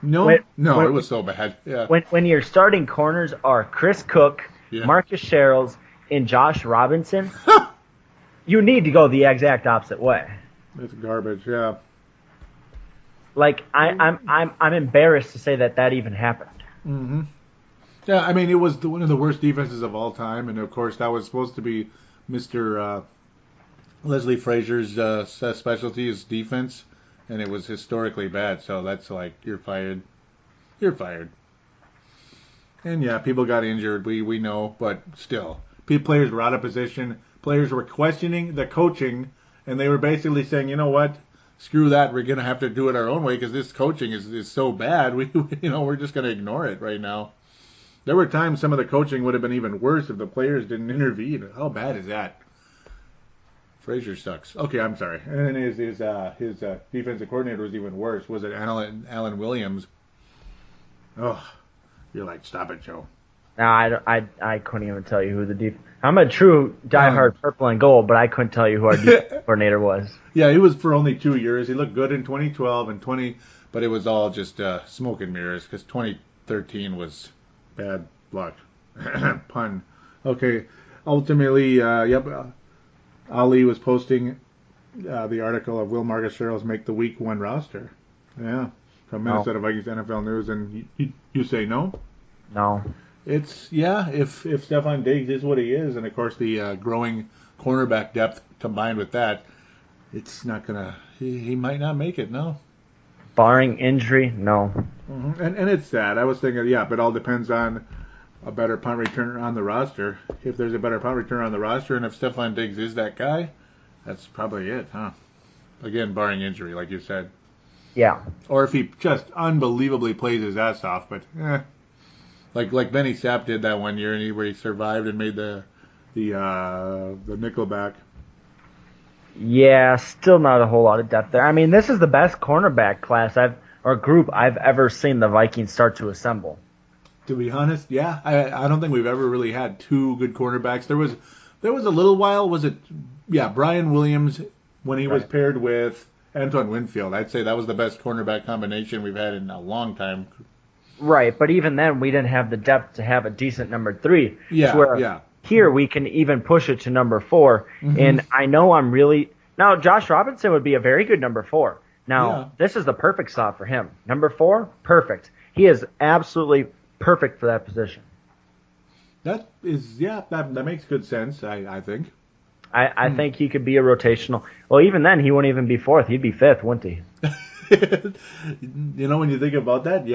No, it was so bad. Yeah. When your starting corners are Chris Cook, Marcus Sherrills, and Josh Robinson, you need to go the exact opposite way. It's garbage, yeah. Like I'm embarrassed to say that even happened. Mm-hmm. Yeah, it was one of the worst defenses of all time, and of course that was supposed to be Mr. Leslie Frazier's specialty is defense, and it was historically bad. So that's like you're fired. You're fired. And yeah, people got injured. We know, but still, players were out of position. Players were questioning the coaching, and they were basically saying, you know what? Screw that. We're going to have to do it our own way because this coaching is so bad. We're just going to ignore it right now. There were times some of the coaching would have been even worse if the players didn't intervene. How bad is that? Frazier sucks. Okay, I'm sorry. And his defensive coordinator was even worse. Was it Alan Williams? Oh, you're like, stop it, Joe. No, I couldn't even tell you who the I'm a true diehard purple and gold, but I couldn't tell you who our defensive coordinator was. Yeah, he was for only 2 years. He looked good in 2012 and but it was all just smoke and mirrors because 2013 was bad luck. Pun. Okay, ultimately, Ali was posting the article of will Marcus Sherrills make the Week 1 roster. Yeah, from Minnesota Vikings NFL News, and you say no? No. It's, if Stephon Diggs is what he is, and of course the growing cornerback depth combined with that, it's not gonna. He might not make it. No. Barring injury, no. Mm-hmm. And it's sad. I was thinking, but it all depends on a better punt returner on the roster. If there's a better punt returner on the roster, and if Stephon Diggs is that guy, that's probably it, huh? Again, barring injury, like you said. Yeah. Or if he just unbelievably plays his ass off, but Like Benny Sapp did that one year, where he survived and made the nickelback. Yeah, still not a whole lot of depth there. This is the best cornerback class group I've ever seen the Vikings start to assemble. To be honest, yeah, I don't think we've ever really had two good cornerbacks. There was a little while. Was it? Yeah, Brian Williams when he was paired with Antoine Winfield. I'd say that was the best cornerback combination we've had in a long time. Right, but even then, we didn't have the depth to have a decent number 3. Yeah. Here, we can even push it to number 4. Mm-hmm. And I know now, Josh Robinson would be a very good number 4. Now, This is the perfect slot for him. Number 4, perfect. He is absolutely perfect for that position. That makes good sense, I think. I think he could be a rotational. Well, even then, he wouldn't even be 4th. He'd be 5th, wouldn't he? When you think about that,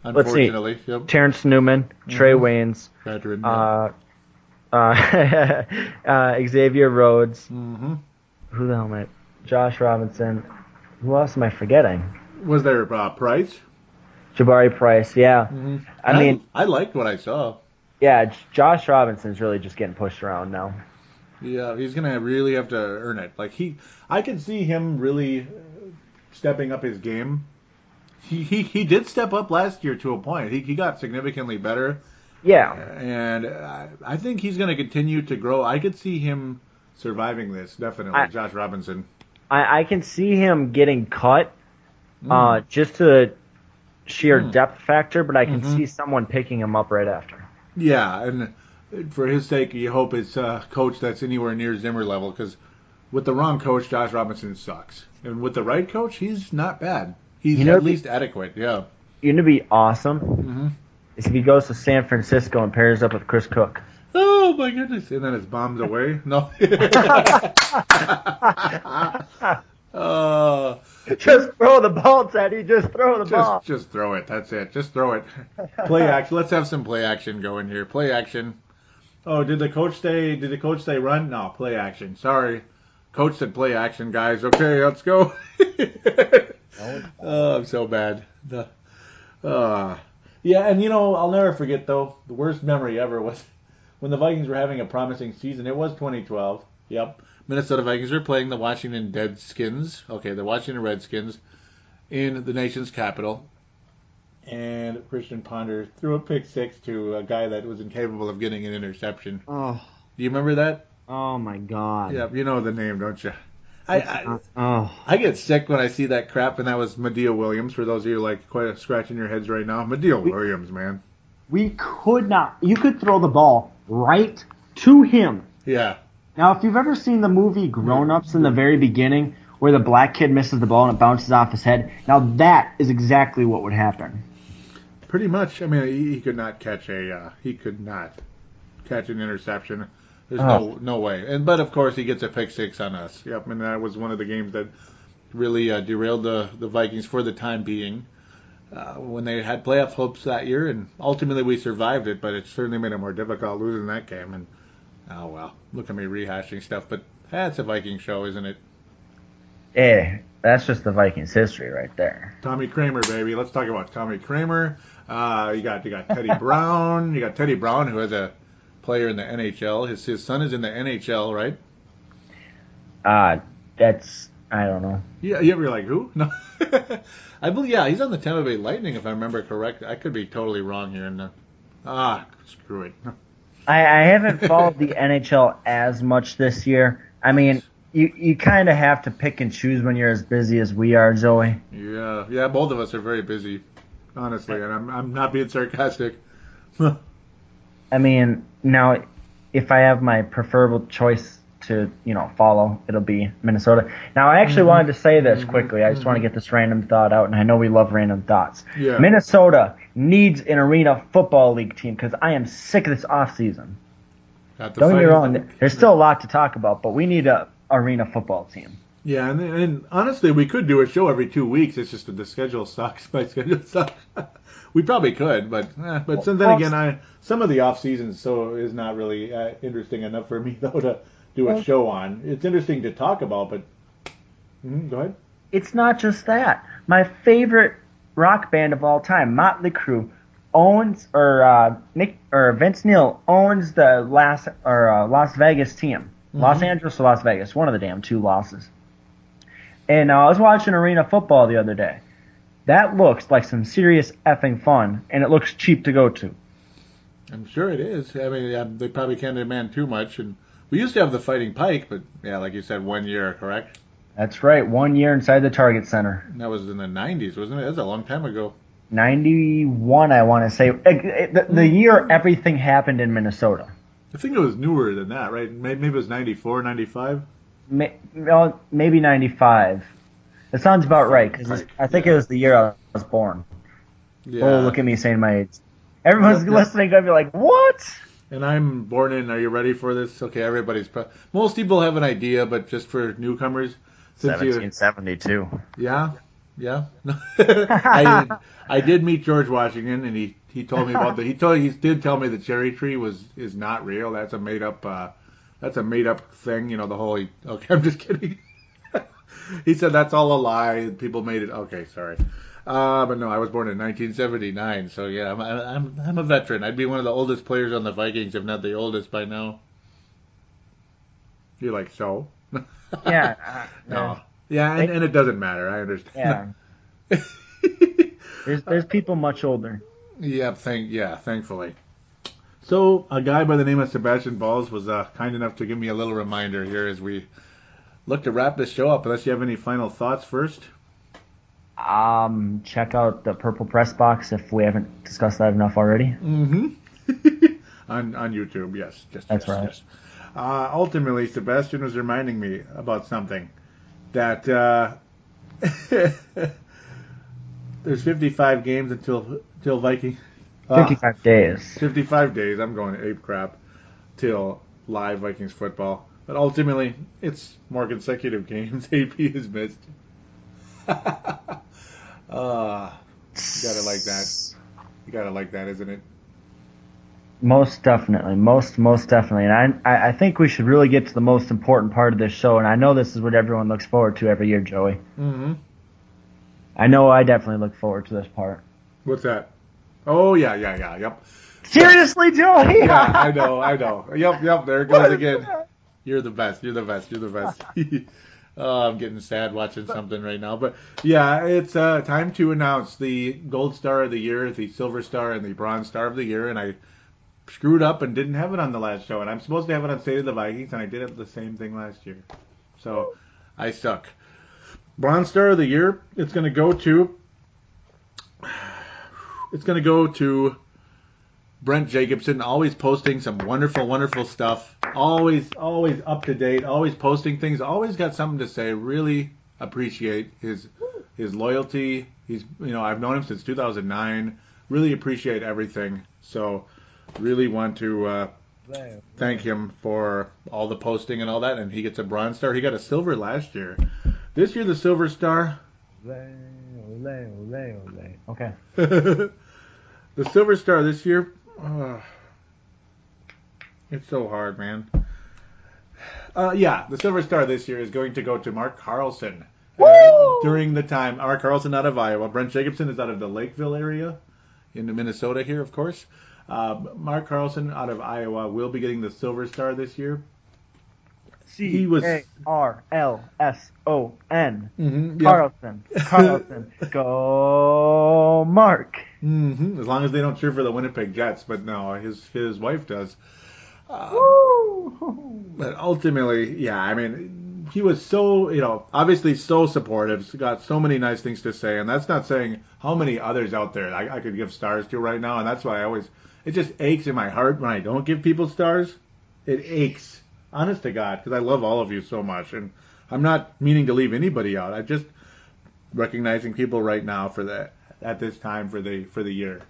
unfortunately. Let's see. Yep. Terrence Newman, Trey Waynes, veteran, Xavier Rhodes. Mm-hmm. Who the hell am I? Josh Robinson. Who else am I forgetting? Was there Price? Jabari Price, yeah. Mm-hmm. I liked what I saw. Yeah, Josh Robinson's really just getting pushed around now. Yeah, he's gonna really have to earn it. I can see him really stepping up his game. He did step up last year to a point. He got significantly better. Yeah. And I think he's going to continue to grow. I could see him surviving this, definitely, Josh Robinson. I can see him getting cut just to the sheer depth factor, but I can see someone picking him up right after. Yeah, and for his sake, you hope it's a coach that's anywhere near Zimmer level, because with the wrong coach, Josh Robinson sucks. And with the right coach, he's not bad. He's at least adequate, yeah. You know, be awesome is if he goes to San Francisco and pairs up with Chris Cook. Oh my goodness! And then it's bombs away. No. Just throw the ball, Teddy. Just throw the ball. Just throw it. That's it. Just throw it. Play action. Let's have some play action going here. Play action. Oh, did the coach say run? No, play action. Sorry. Coach said play action, guys. Okay, let's go. Oh, I'm so bad. Yeah, and I'll never forget though. The worst memory ever was when the Vikings were having a promising season. It was 2012. Yep. Minnesota Vikings were playing the Washington Redskins. Okay, the Washington Redskins in the nation's capital. And Christian Ponder threw a pick six to a guy that was incapable of getting an interception. Oh. Do you remember that? Oh my God. Yeah, you know the name, don't you? I get sick when I see that crap, and that was Medea Williams. For those of you like quite scratching your heads right now, Medea Williams, man. We could not. You could throw the ball right to him. Yeah. Now, if you've ever seen the movie Grown Ups in the very beginning, where the black kid misses the ball and it bounces off his head, now that is exactly what would happen. Pretty much. I mean, he could not catch an interception. There's no way. But of course he gets a pick six on us. Yep, and that was one of the games that really derailed the Vikings for the time being. When they had playoff hopes that year, and ultimately we survived it, but it certainly made it more difficult losing that game. And oh well, look at me rehashing stuff, but it's a Viking show, isn't it? Yeah, that's just the Vikings history right there. Tommy Kramer, baby. Let's talk about Tommy Kramer. You got Teddy Brown. You got Teddy Brown, who is a player in the NHL. His son is in the NHL, right? That's, I don't know. Yeah, you're like, who? No. I believe, yeah, he's on the Tampa Bay Lightning, if I remember correct. I could be totally wrong here. Screw it. I haven't followed the NHL as much this year. I mean, you kind of have to pick and choose when you're as busy as we are, Joey. Yeah, both of us are very busy, honestly, and I'm not being sarcastic. I mean, now, if I have my preferable choice to, follow, it'll be Minnesota. Now, I actually wanted to say this quickly. I just want to get this random thought out, and I know we love random thoughts. Yeah. Minnesota needs an Arena Football League team because I am sick of this offseason. Don't get me wrong, there's still a lot to talk about, but we need a Arena Football team. Yeah, and honestly, we could do a show every 2 weeks. It's just that the schedule sucks. My schedule sucks. We probably could, but then again, some of the off season is not really interesting enough for me though to do a show on. It's interesting to talk about, but go ahead. It's not just that. My favorite rock band of all time, Motley Crue, owns Vince Neil owns the Las Vegas team, Los Angeles or Las Vegas, one of the damn two losses. And I was watching Arena Football the other day. That looks like some serious effing fun, and it looks cheap to go to. I'm sure it is. I mean, they probably can't demand too much. And we used to have the Fighting Pike, but yeah, like you said, 1 year, correct? That's right, 1 year inside the Target Center. And that was in the 90s, wasn't it? That's a long time ago. 91, I want to say. The year everything happened in Minnesota. I think it was newer than that, right? Maybe it was 94, 95? Maybe 95. It sounds about right, because I think it was the year I was born. Yeah. Oh, look at me saying my age. Everyone's listening going to be like, what? And I'm born in, are you ready for this? Okay, most people have an idea, but just for newcomers. 1772. Yeah. I did meet George Washington, and he told me about he did tell me the cherry tree is not real. That's a made up thing. The whole. Okay, I'm just kidding. He said that's all a lie. People made it. Okay, sorry. But no, I was born in 1979, so yeah, I'm a veteran. I'd be one of the oldest players on the Vikings, if not the oldest by now. You're like, so? Yeah. No. Yeah, and it doesn't matter. I understand. Yeah. There's people much older. Yeah, thankfully. So a guy by the name of Sebastian Bahls was kind enough to give me a little reminder here as we look to wrap this show up. Unless you have any final thoughts first. Check out the Purple Press Box if we haven't discussed that enough already. Mm-hmm. on YouTube, yes. That's right. Yes. Ultimately, Sebastian was reminding me about something that there's 55 games until Viking. 55 days. 55 days. I'm going ape crap. till live Vikings football. But ultimately, it's more consecutive games AP has missed. You gotta like that. You gotta like that, isn't it? Most definitely, most definitely, and I think we should really get to the most important part of this show, and I know this is what everyone looks forward to every year, Joey. Mm-hmm. I know I definitely look forward to this part. What's that? Oh, yeah, yep. Seriously, Joey? Yeah, I know. Yep, there it goes again. You're the best. Oh, I'm getting sad watching something right now. But, yeah, it's time to announce the Gold Star of the Year, the Silver Star, and the Bronze Star of the Year, and I screwed up and didn't have it on the last show, and I'm supposed to have it on State of the Vikings, and I did it the same thing last year. So, I suck. Bronze Star of the Year, it's going to go to Brent Jacobson, always posting some wonderful stuff, always up to date, always posting things, always got something to say. Really appreciate his loyalty. He's, I've known him since 2009. Really appreciate everything. So really want to thank him for all the posting and all that. And he gets a Bronze Star. He got a Silver last year. This year the Silver Star. Okay. The Silver Star this year. It's so hard, man. The Silver Star this year is going to go to Mark Carlson. During the time, Mark Carlson out of Iowa. Brent Jacobson is out of the Lakeville area in Minnesota here, of course. Mark Carlson out of Iowa will be getting the Silver Star this year. CARLSON. Mm-hmm, Carlson. Go Mark. Mm-hmm. As long as they don't cheer for the Winnipeg Jets, but no, his wife does. But ultimately, he was so, obviously so supportive, got so many nice things to say, and that's not saying how many others out there I could give stars to right now, and that's why it just aches in my heart when I don't give people stars. It aches. Honest to God, because I love all of you so much, and I'm not meaning to leave anybody out. I'm just recognizing people right now at this time for the year.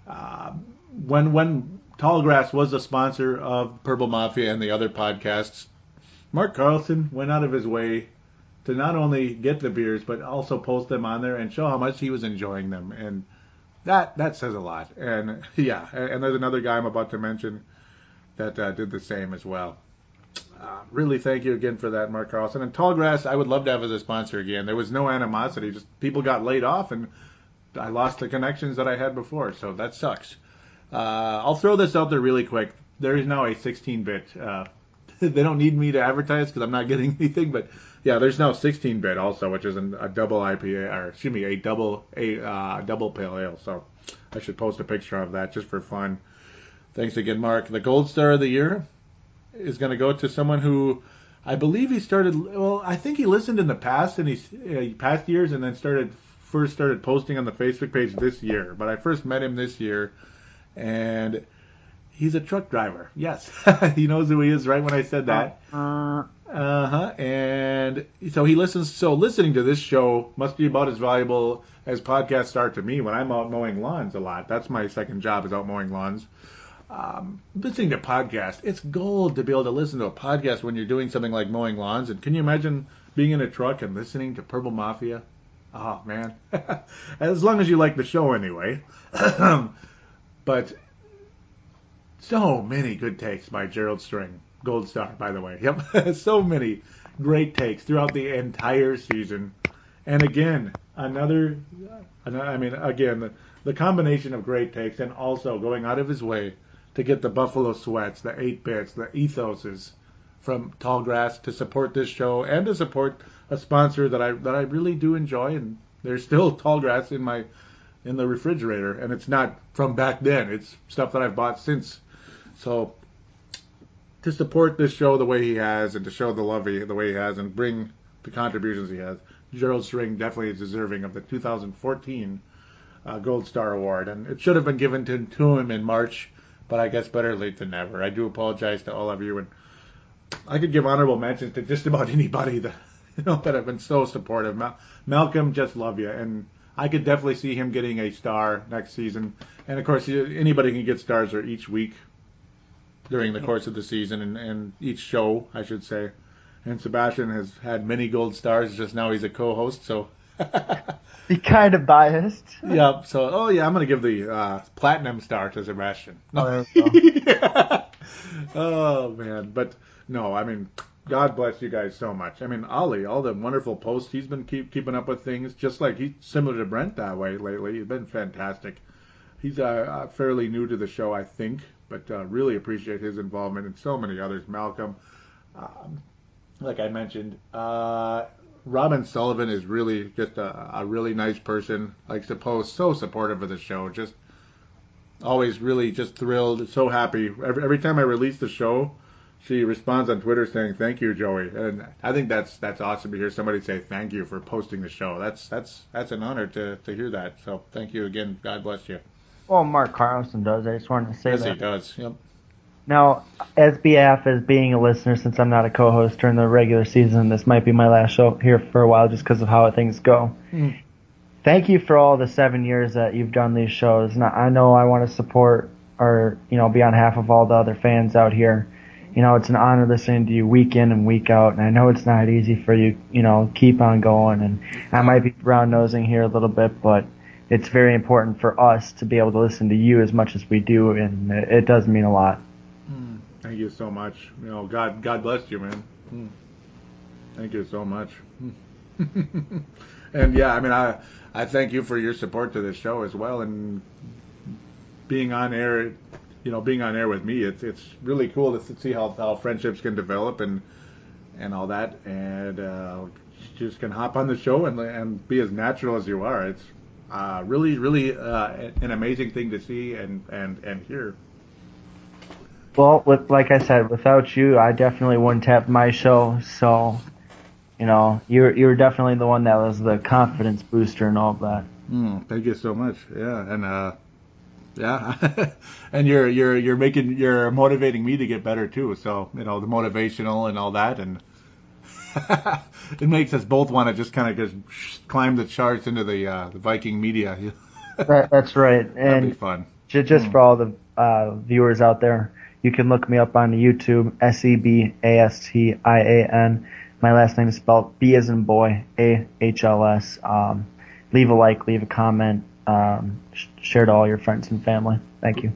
When Tallgrass was a sponsor of Purple Mafia and the other podcasts, Mark Carlson went out of his way to not only get the beers but also post them on there and show how much he was enjoying them, and that says a lot. And and there's another guy I'm about to mention that did the same as well. Really thank you again for that, Mark Carlson. And Tallgrass, I would love to have as a sponsor again. There was no animosity. Just people got laid off, and I lost the connections that I had before, so that sucks. I'll throw this out there really quick. There is now a 16-bit. They don't need me to advertise because I'm not getting anything, but there's now 16-bit also, which is a double IPA, or excuse me, a double pale ale. So I should post a picture of that just for fun. Thanks again, Mark. The Gold Star of the Year is going to go to someone who I believe he started. Well, I think he listened in the past and past years, and then first started posting on the Facebook page this year. But I first met him this year, and he's a truck driver. Yes, he knows who he is. Right when I said that. And so he listens. So listening to this show must be about as valuable as podcasts are to me when I'm out mowing lawns a lot. That's my second job, is out mowing lawns. Listening to podcasts, it's gold to be able to listen to a podcast when you're doing something like mowing lawns. And can you imagine being in a truck and listening to Purple Mafia? Oh, man. As long as you like the show anyway. But so many good takes by Gerald String. Gold Star, by the way. Yep. So many great takes throughout the entire season. And again, the combination of great takes and also going out of his way to get the Buffalo Sweats, the 8-bits, the ethoses from Tallgrass to support this show and to support a sponsor that I really do enjoy. And there's still Tallgrass in the refrigerator, and it's not from back then. It's stuff that I've bought since. So to support this show the way he has, and to show the love the way he has, and bring the contributions he has, Gerald String definitely is deserving of the 2014 Gold Star Award. And it should have been given to him in March, but I guess better late than never. I do apologize to all of you, and I could give honorable mentions to just about anybody that have been so supportive. Malcolm, just love you, and I could definitely see him getting a star next season. And of course, anybody can get stars each week. during the course of the season and each show, I should say. And Sebastian has had many gold stars. Just now he's a co-host, so. Be kind of biased. Yep. So, I'm going to give the platinum star to Sebastian. Oh, there we go. Yeah. Oh, man. But, no, I mean, God bless you guys so much. I mean, Ollie, all the wonderful posts, he's been keeping up with things, just like he's similar to Brent that way lately. He's been fantastic. He's fairly new to the show, I think, but really appreciate his involvement and so many others. Malcolm, like I mentioned, Robin Sullivan is really just a really nice person, likes to post, so supportive of the show, just always really just thrilled, so happy. Every time I release the show, she responds on Twitter saying, "Thank you, Joey." And I think that's awesome to hear somebody say thank you for posting the show. That's an honor to hear that. So thank you again. God bless you. Well, Mark Carlson does. I just wanted to say Yes, that. he does. Yep. Now, as BF, as being a listener, since I'm not a co-host during the regular season, this might be my last show here for a while just because of how things go. Thank you for all the 7 years that you've done these shows. Now, I know I want to support or, be on behalf of all the other fans out here. It's an honor listening to you week in and week out, and I know it's not easy for you, keep on going, and I might be brown-nosing here a little bit, but it's very important for us to be able to listen to you as much as we do, and it does mean a lot. Thank you so much. God bless you, man. Thank you so much. And yeah, I mean, I thank you for your support to this show as well, and being on air. Being on air with me, it's really cool to see how friendships can develop and all that, and you just can hop on the show and be as natural as you are. It's really an amazing thing to see and hear. Well, like I said, without you, I definitely wouldn't have my show. So, you're definitely the one that was the confidence booster and all of that. Thank you so much. Yeah, and yeah, and you're motivating me to get better too. So the motivational and all that, and it makes us both want to just kind of just climb the charts into the Viking media. That's right, and that'd be fun. Just for all the viewers out there, you can look me up on YouTube, Sebastian. My last name is spelled B as in boy, AHLS. Leave a like, leave a comment. Share to all your friends and family. Thank you.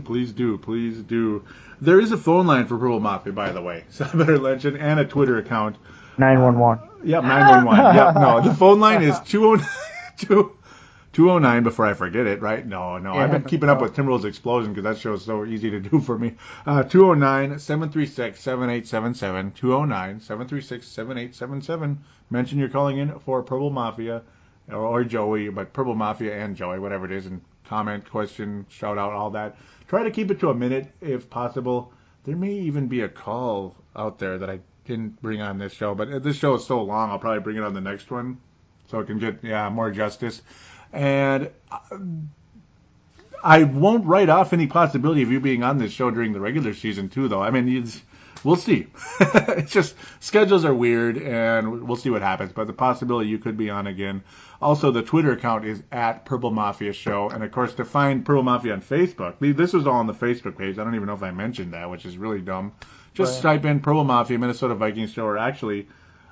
Please do. There is a phone line for Purple Mafia, by the way, so I better mention, and a Twitter account. 911. Yep, 911. Yep, no, the phone line is 209 before I forget it, right? No, I've been keeping up with Timberwolves Explosion because that show is so easy to do for me. 209-736-7877, 209-736-7877. Mention you're calling in for Purple Mafia. Or Joey, but Purple Mafia and Joey, whatever it is, and comment, question, shout out, all that. Try to keep it to a minute if possible. There may even be a call out there that I didn't bring on this show, but this show is so long, I'll probably bring it on the next one so it can get more justice. And I won't write off any possibility of you being on this show during the regular season too, though. I mean, we'll see. It's just schedules are weird, and we'll see what happens. But the possibility you could be on again. Also, the Twitter account is at Purple Mafia Show. And, of course, to find Purple Mafia on Facebook, this was all on the Facebook page. I don't even know if I mentioned that, which is really dumb. Just type in Purple Mafia Minnesota Vikings Show, or actually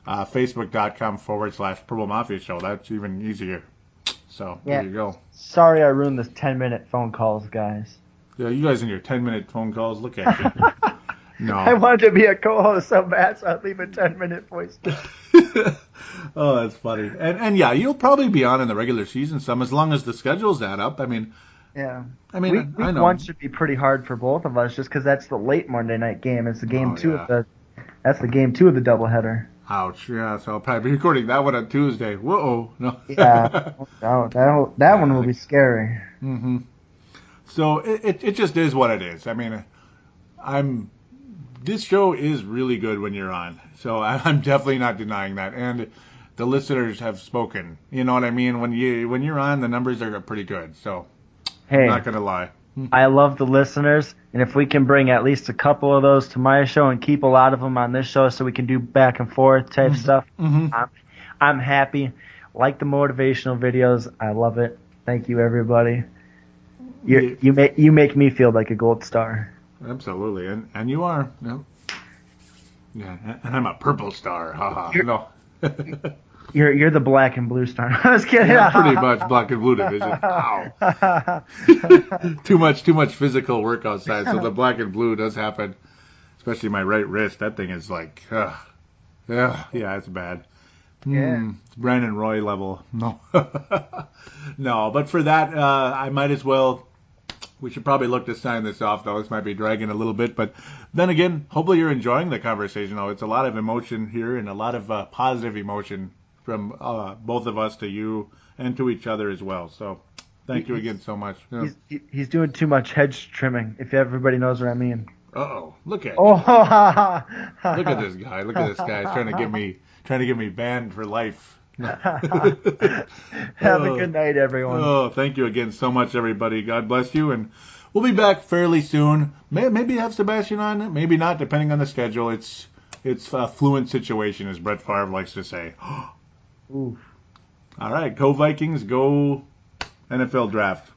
facebook.com/Purple Mafia Show. That's even easier. So, there you go. Sorry I ruined this 10-minute phone calls, guys. Yeah, you guys and your 10-minute phone calls, look at you. No. I wanted to be a co-host so bad, so I'd leave a 10-minute voice. Oh, that's funny. And yeah, you'll probably be on in the regular season some, as long as the schedules add up. I mean, yeah. I mean, I know. Week 1 should be pretty hard for both of us, just because that's the late Monday night game. It's the game that's the game 2 of the doubleheader. Ouch. Yeah, so I'll probably be recording that one on Tuesday. Whoa. No. Yeah. that one will be scary. Mm-hmm. So it just is what it is. I mean, this show is really good when you're on. So I'm definitely not denying that. And the listeners have spoken. You know what I mean? When you're on, the numbers are pretty good. So I'm not going to lie. I love the listeners, and if we can bring at least a couple of those to my show and keep a lot of them on this show so we can do back and forth type stuff, I'm happy. Like the motivational videos. I love it. Thank you, everybody. You make me feel like a gold star. Absolutely, and you are. No. Yeah, and I'm a purple star. Haha. No. You're the black and blue star. I was kidding. Yeah, pretty much black and blue division. Ow. too much physical work outside, so the black and blue does happen. Especially my right wrist. That thing is like, yeah, it's bad. It's Brandon Roy level. No. No, but for that, I might as well. We should probably look to sign this off, though. This might be dragging a little bit. But then again, hopefully you're enjoying the conversation, though. It's a lot of emotion here and a lot of positive emotion from both of us to you and to each other as well. So thank you again so much. Yeah. He's doing too much hedge trimming, if everybody knows what I mean. Uh-oh. Look at Oh, Look at this guy. Look at this guy. He's trying to get me banned for life. Have a good night, everyone. Oh, thank you again so much, everybody. God bless you, and we'll be back fairly soon. Maybe have Sebastian on, maybe not, depending on the schedule. It's a fluent situation, as Brett Favre likes to say. Oof. All right, go Vikings, go NFL Draft.